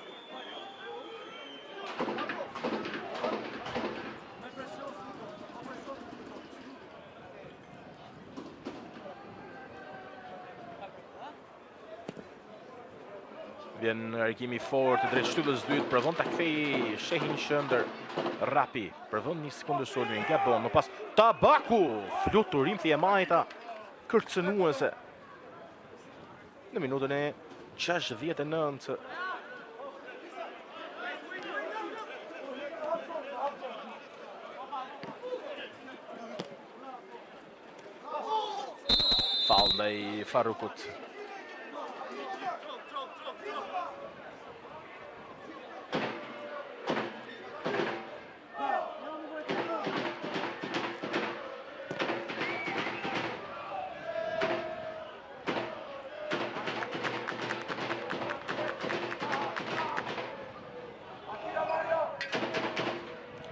Speaker 1: Vjen arkimi fort drejt shtyllës dytë, provon ta kthej shehin qendër Rapi, provon një sekondë sulmin, gabon, më pas Tabaku, fluturim thjemajta kërcënuese. Në minutën e 69. Faul ndaj Farukut.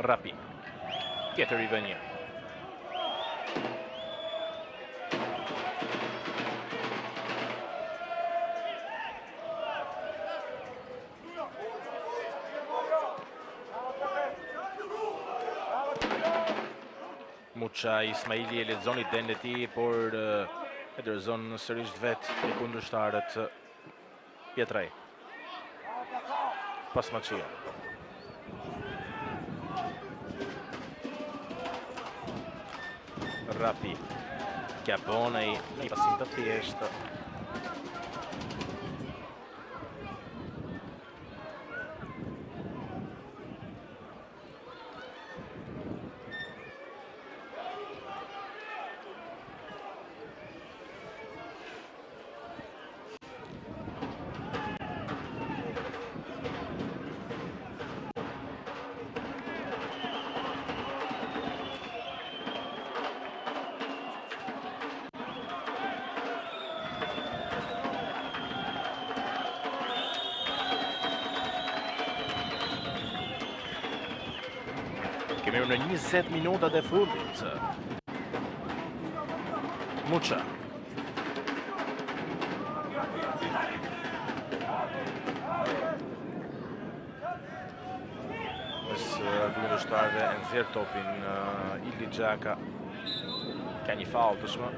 Speaker 1: Rapi. Tjetër i vënje. Muça Ismaili e lexon i den e tij, por e dorëzon sërish vetë e kundërshtarët Pietraj. Pasmaqia. Rapi. Gabon ai pasim të thjeshtë. Kemi në 20 minutat e fundit. Muça. Kundërshtarëve e nxjerr topin Ildi Xhaka. Ka një faull tashmë.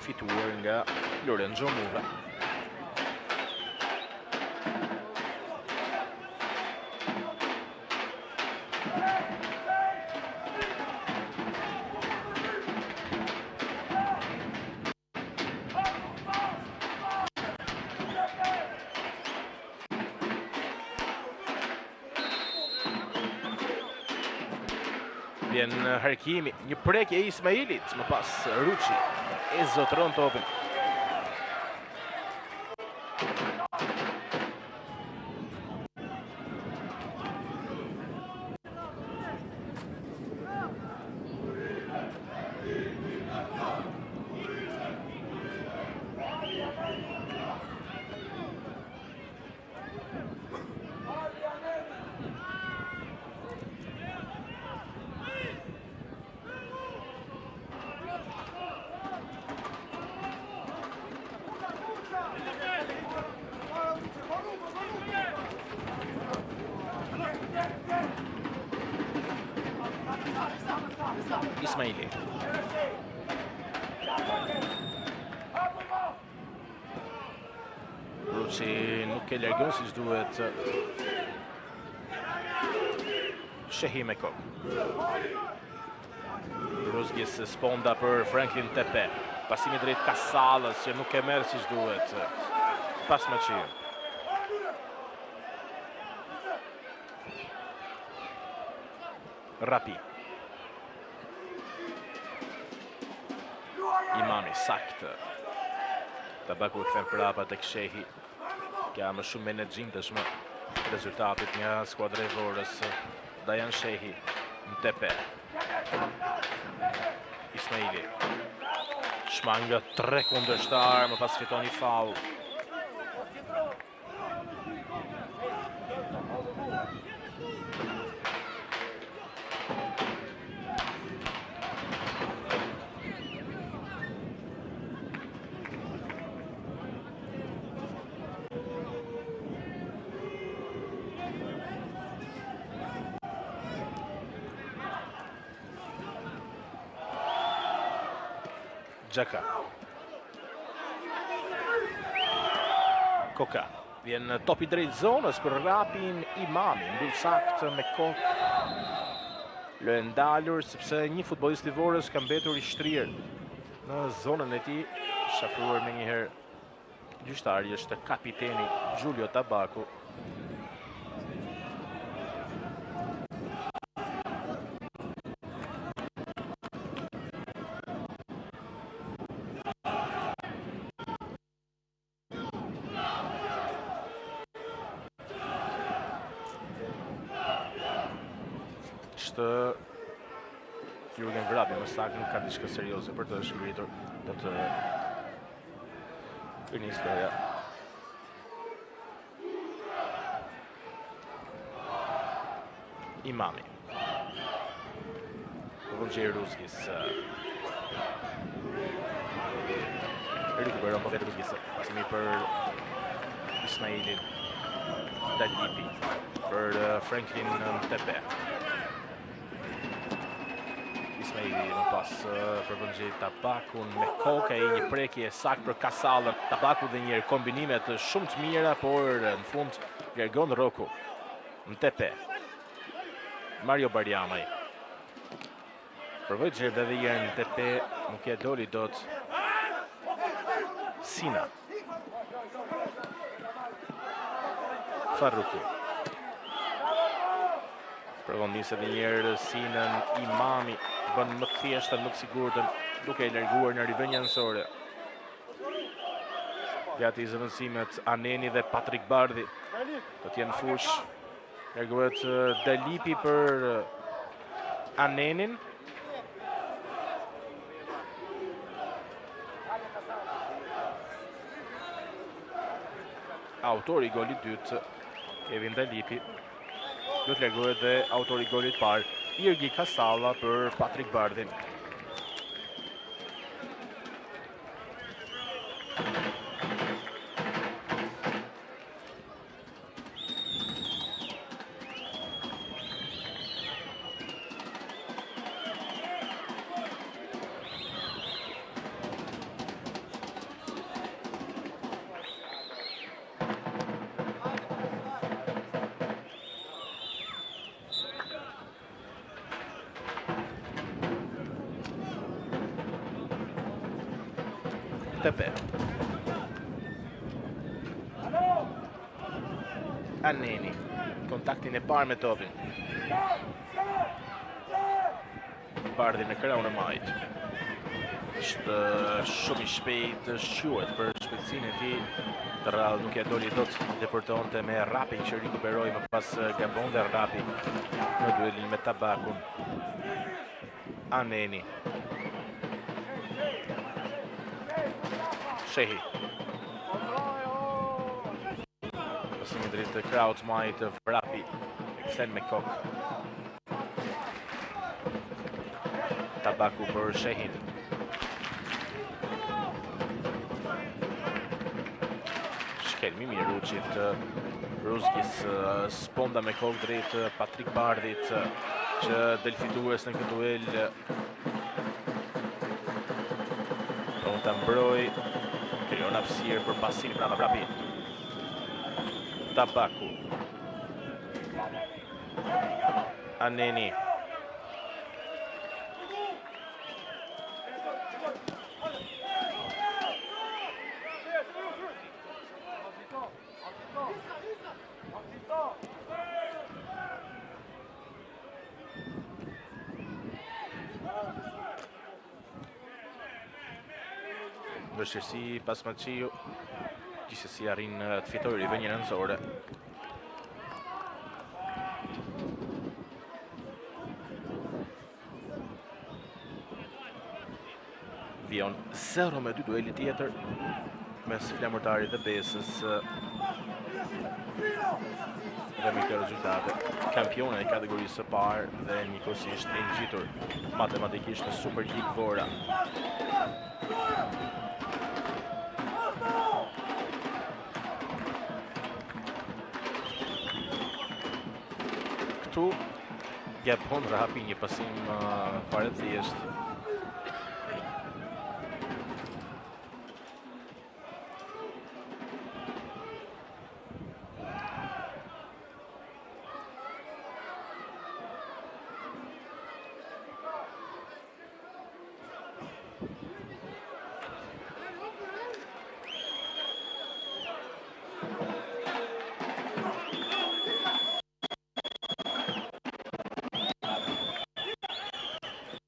Speaker 1: Fituar nga Lorenzo Mura. Vjen Harkimi, një prekje e Ismailit, më pas Ruçi e zotron topin. Ismaili. Ruçi nuk e largon siç duhet. Shehi me kokë. Rozgjes sponda për Franklin Tepe. Pasimi drejt Kasallës që nuk e merr siç duhet. Pasmaqia. Rapi. Imami saktë. Tabaku e kthen prapa tek Shehi. Ka më shumë menaxhim tashmë rezultatit nga skuadra e Vorës. Dajan Shehi, Tepe. Ismaili. Shmangë 3 kundërshtar, më pas fiton një faull. Xhaka. Koka. Vjen topi drejt zonës për Rapin Imami. Mbyll saktë me kokë. Lë ndalur sepse një futbollist i Vorës ka mbetur i shtrirë në zonën e tij. Shafruar me njëherë gjyqtari është kapiteni Giulio Tabaku. Jurgen Vrabi më saktë nuk ka diçka serioze për të shkritur, do të finis loja. Imami. Vëllxhej Ruzgis. Rikuperon po vetë Ruzgis. Pasimi për Ismailin. Dalipi për Franklin Tepe. Ismaili më pas për vëllxhej Tabakun me kokë, një prekje sakt për Kasallën. Tabaku dhe një kombinimet shumë të mira, por në fund largon Roku. Tepe. Mario Barjamaj. Përvoj të gjerë dhe jërë në Tepe, nuk e doli do të Sina. Farruku. Përvon njëse dhe njerë Sinën, Imami, bën më të thjeshtën, më të sigurtën, duke e larguar në rivënjë nësore. Gati i zëvendësimet Aneni dhe Patrik Bardhi, do t'jenë fush. Largohet Dalipi për Anenin. Autori i golit dytë, Kevin Dalipi. Do të largohet dhe autori i golit parë, Irgi Kasalla për Patrik Bardhin. Tepe. Aneni. Kontaktin e parë me topin. Bardhi në krahun e majt. Është shumë i shpejt, shquhet për shpejtësinë e tij. Të rrallë nuk e doli dot depërtonte me Rapin që rikuperoi më pas gabon dhe Rapi në duelin me Tabakun. Aneni. Shehi. Pasimi drejt të krahut majt Vrapi. Kthen me kokë. Tabaku për Shehin. Shkelmi Miruçit. Ruzgis sponda me kokë drejt Patrik Bardhit që del fitues në këtë duel. Pronta mbroj. Krijon hapësirë për pasimin brava Vrapi. Tabaku. Aneni. Vështirësi pas Maqiu, gjithsesi arrin të fitojë rivënjën nënësore. Vion 0-2 dueli tjetër mes Flamurtarit dhe Besës. Dhe me këtë rezultate, kampione e kategorisë së parë dhe njëkohësisht e ngjitur matematikisht në Super League Vora. Këtu gabon Rapi një pasim fare të thjeshtë.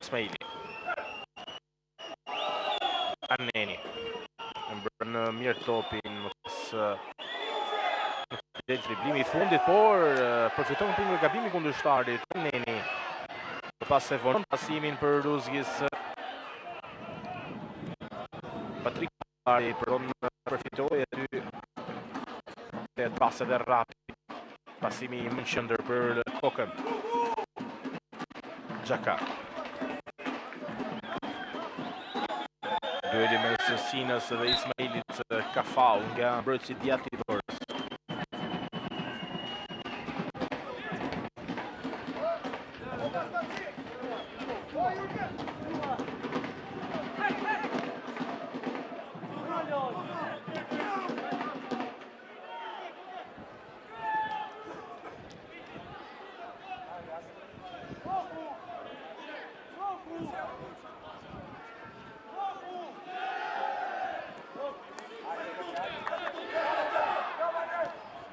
Speaker 1: Ismaili. Aneni. Mbërën mirë topin më pas del driblimi I fundit, por përfiton për nga gabimi kundërshtarit. Aneni. Pas e vonon pasimin për Ruzgis. Patrik Bardhi përfitoi aty. Dhe pas edhe Rapi. Pasimi I mënqëndër për kokën. Xhaka. Dueli mes Sinës dhe Ismailit ka faul nga mbrojtësi djathitores.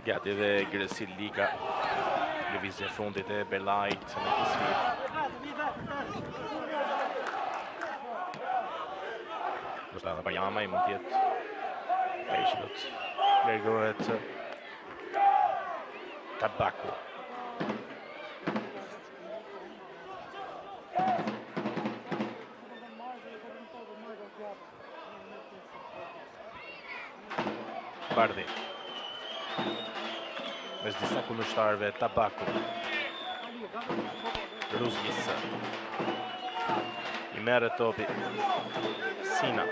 Speaker 1: Gati dhe Gresil Liga. Lëvizje fundit e Belajt në Kisvit. Nështë edhe Bajama i mund tjetë e që do të largohet Tabaku. Bardhi. Mes disa kundërshtarëve Tabaku. Ruzgis. I merret topi. Sina.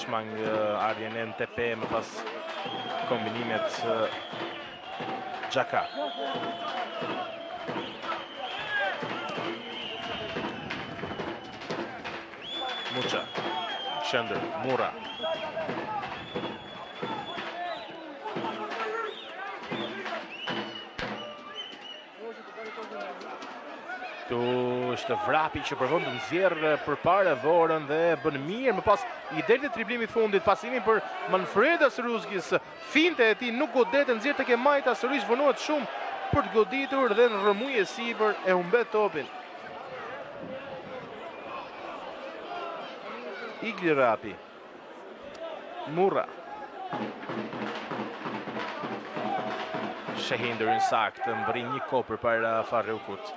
Speaker 1: Shmang ardhjen e MTP më pas kombinimet Xhaka. Muça. Shëndër. Mura. Tu është Vrapi që përvon të nxjerrë përpara Vorën dhe bën mirë, më pas i deli triplimi fundit, pasimi për Manfredas Ruzgis, finte e tij nuk godet të nxjerrë tek e majta, sërish vonohet shumë për të goditur dhe në rrëmuje sipër e humbet topin. Igli Rapi. Murra. Shehin dërin sakt, mbrin një kohë përpara Farrukut.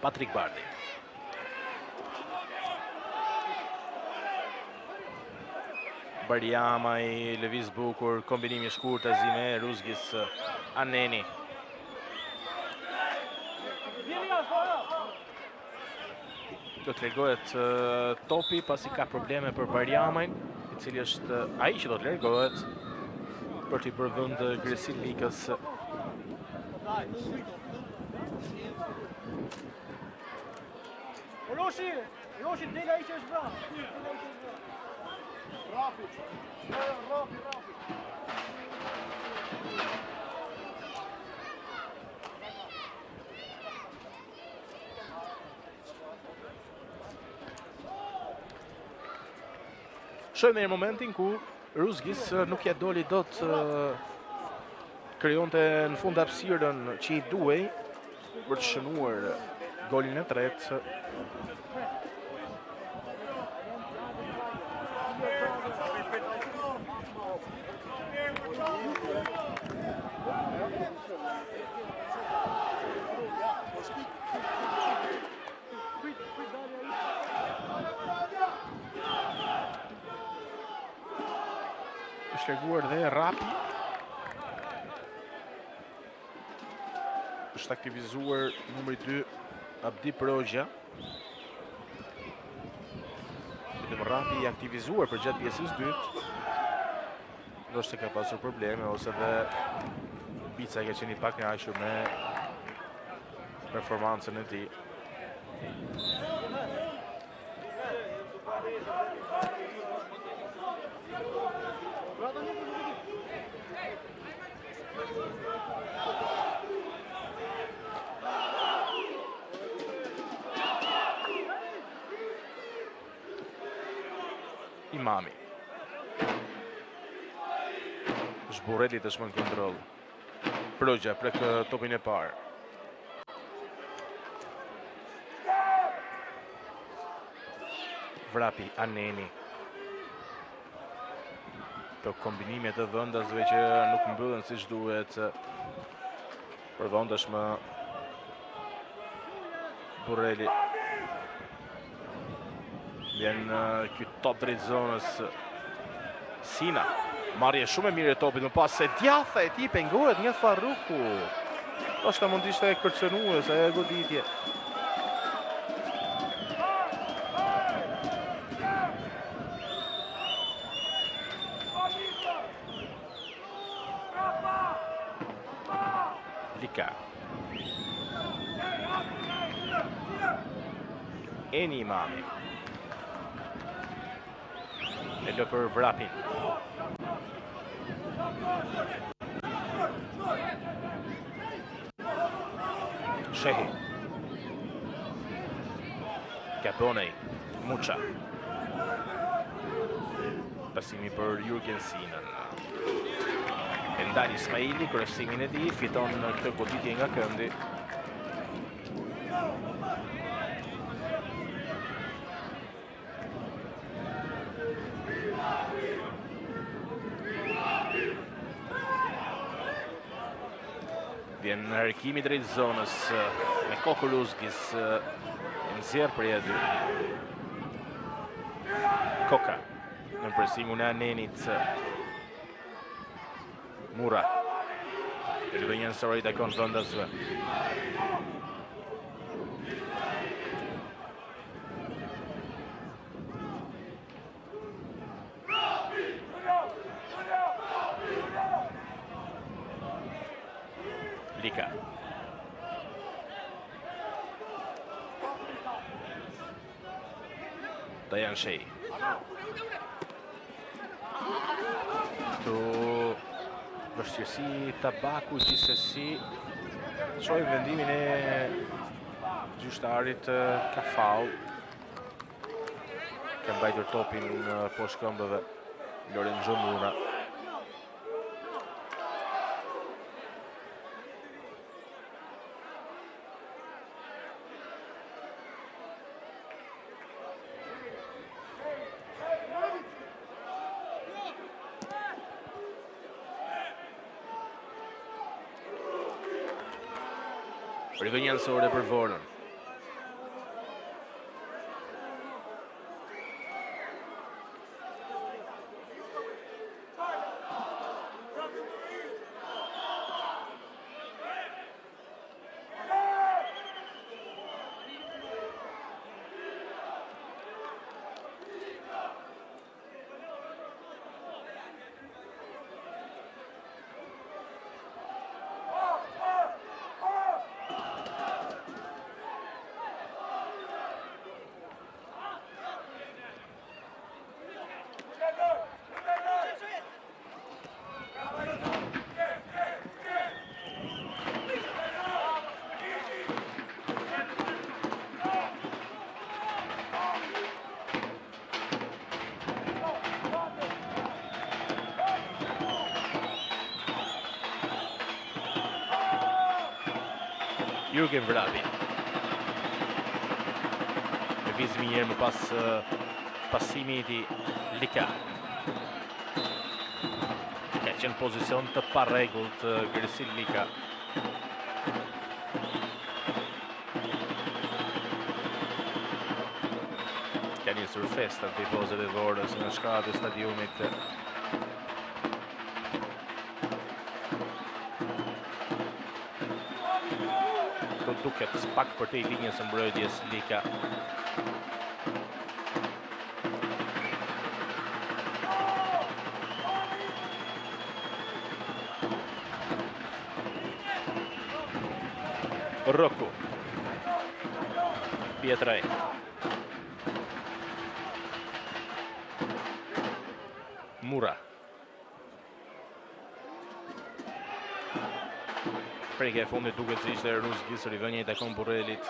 Speaker 1: Patrik Bardhi. Bardhiama i lëviz bukur, kombinimi shkurt Azime, Ruzgis, Aneni. Do të largohet topi pasi ka probleme për Bardhiamajn, i cili është ai që do të largohet për t'i bërë vend Gresil Ligës.
Speaker 2: Roshi, dega i që është bra. Rapi.
Speaker 1: Shojmë në momentin ku Ruzgis nuk ja doli dot krijonte në fund hapësirën që i duhej për të shënuar golin e tretë. Është larguar dhe Rapi. Është aktivizuar numri 2 Abdi Progja. Vetëm Rapi i aktivizuar për gjatë pjesës dytë. Ndoshta ka pasur probleme ose dhe Bica ka qenë pak kënaqur me performancën e tij. Imami. Zborelli të shmën kontrol. Progja prek topin e parë. Vrapi, Aneni. Të kombinimet të vëndasve që nuk mbyllen siç duhet. Përvon tashmë Burrelli. Vjen ky top drejt zonës Sina. Marrje shumë e mirë e topit, më pas se djatha e tij pengohet nga Farruku. Ndoshta mund të ishte e kërcënues ajo goditje. Lika. Eni Imami. E lë për Vrapin. Shehi. Gabonej. Mucha. Pasimi për Jurgensinën. E ndal Ismaili, krosimin e tij, fiton këtë goditje nga këndi. Vjen rikimi drejt zonës me Kokuluzgis nxjerr për aty. Koka në presingun e Anenit. Mura. Rivënjen Soroj takon vendasve. Lika. Dajan Shej. Këtu vështirësi Tabaku gjithsesi. Çojmë vendimin e gjyqtarit ka faul. Ka mbajtur topin poshtë këmbëve Lorenzo Mura. Rivënjësore për Vorën. Jurgen Vrapin. Lëvizmi një herë më pas pasimi i tij Lika. Ka qenë pozicion të parregullt Gërsil Lika. Ka nisur festa tifozët e Vorës në shkallët e stadiumit. Duket pak për te i linjës së mbrojtjes Lika. Roku. Pietraj. Mura. Prekja e fundit duket se ishte Rusgis, rivënja i takon Burrelit.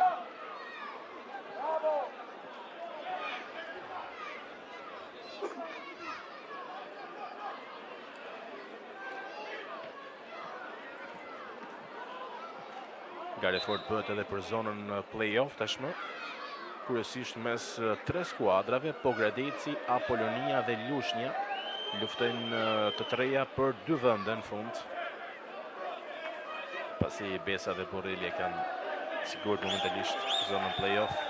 Speaker 1: Gare fort bëhet edhe për zonën play-off tashmë. Kryesisht mes 3 skuadrave, Pogradeci, Apolonia dhe Lushnja luftojnë të treja për 2 vende në fund. pasi Besa dhe Borrelli e kanë sigurt momentalisht zonën play-off.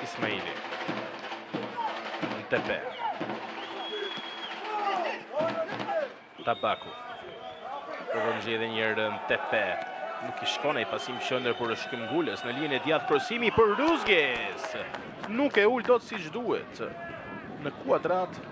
Speaker 1: Ismaili Tepe Tabaku përvëmgje edhe njërë në Tepe nuk I shkon e pasim shëndër për shkëm gullës në linjën e djathtë krosimi për Ruzges nuk e ullë dot si duhet në kuadrat.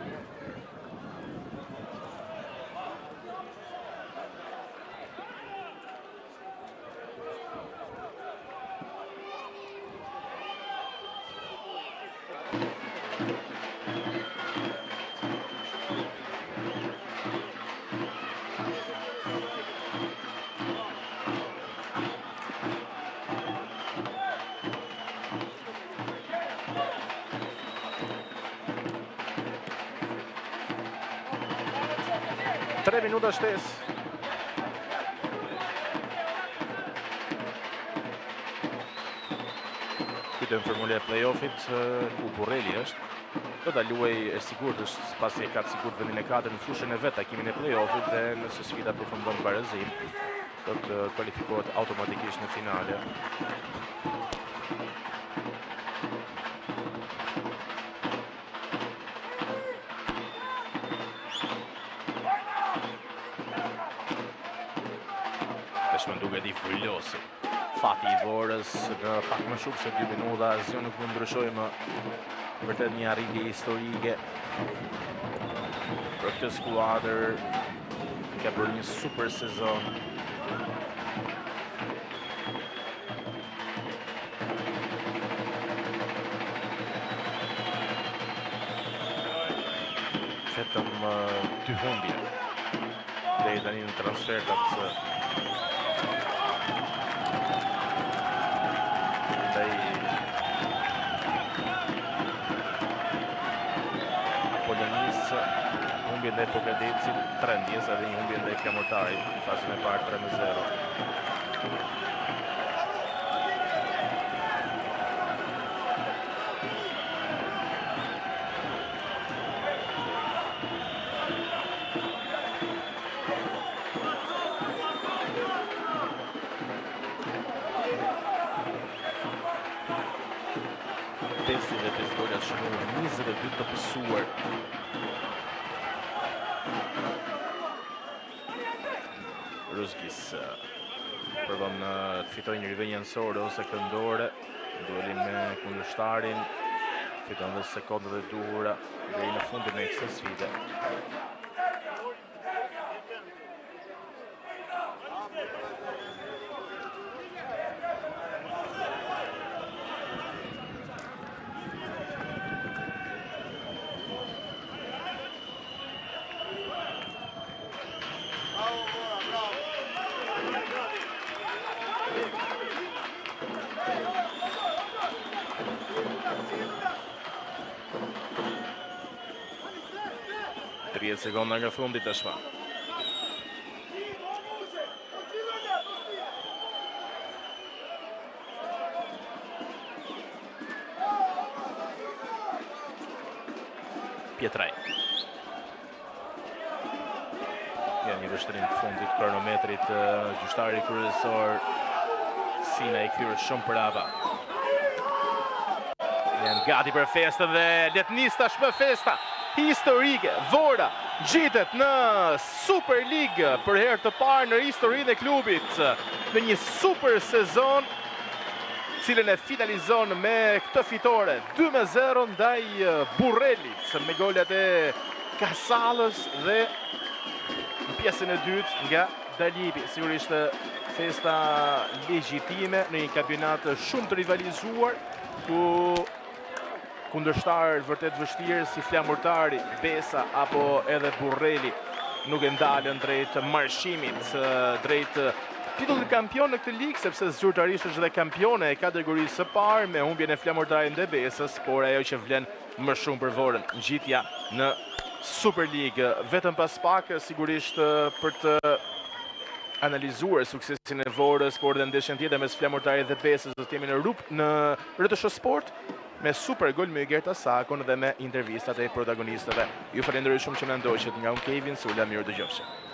Speaker 1: Tre minuta shtes. Këtë në formule e play-offit ku Borrelli është. Do ta luaj e sigurt është pasi e ka sigurt vendin e 4 në fushën e vet takimin e play-offit dhe nëse sfida përfundon barazim do të kualifikohet automatikisht në finale. Më duket I vullosi. Fati I Vorës në pak më shumë se 2 minuta, asgjë nuk mund ndryshojë më. Vërtet një arritje historike për këtë skuadër. Ka bërë një super sezon. Vetëm 2 humbje deri tani në transfertat. Humbje ndaj Pokadecit 3-10 edhe një humbje ndaj Flamurtarit në fazën e parë 3-0. Besi dhe Pesgola shënuar 22 të pësuar. Ruzgis përbën të fitoj një rivenjë nësore ose këndore, duelin me kundërshtarin, fiton dhe sekondet e duhura dhe në fundin e kësaj sfide. Sekonda nga fundi tashmë. Pietraj. Ja një vështrim të fundit kronometrit gjyqtari kryesor Sina I kthyer shumë prapa. Janë gati për festën dhe le të nis tashmë festa historike. Vora gjitet në Super League për herë të parë në historinë e klubit në një super sezon, cilën e finalizon me këtë fitore 2-0 ndaj Borrellit me golat e Kasalës dhe në pjesën e dytë nga Dalibi. Sigurisht festa legjitime në një kampionat shumë të rivalizuar ku kundërshtarë vërtet vështirë si Flamurtari, Besa apo edhe Borrelli nuk e ndalën drejt marshimit, drejt titullit kampion në këtë ligë, sepse zyrtarisht është dhe kampione e kategorisë së parë me humbjen e Flamurtarit dhe Besës, por ajo që vlen më shumë për Vorën, ngjitja në Super League. Vetëm pas pak, sigurisht për të analizuar suksesin e Vorës, por dhe ndeshjen tjetër mes Flamurtarit dhe Besës, do të jemi në RTSH Sport me super gol me Gerta Sakon dhe me intervistat e protagonistëve. Ju falenderoj shumë që na ndoqët. Nga unë Kevin Sula, mirë dëgjofshim.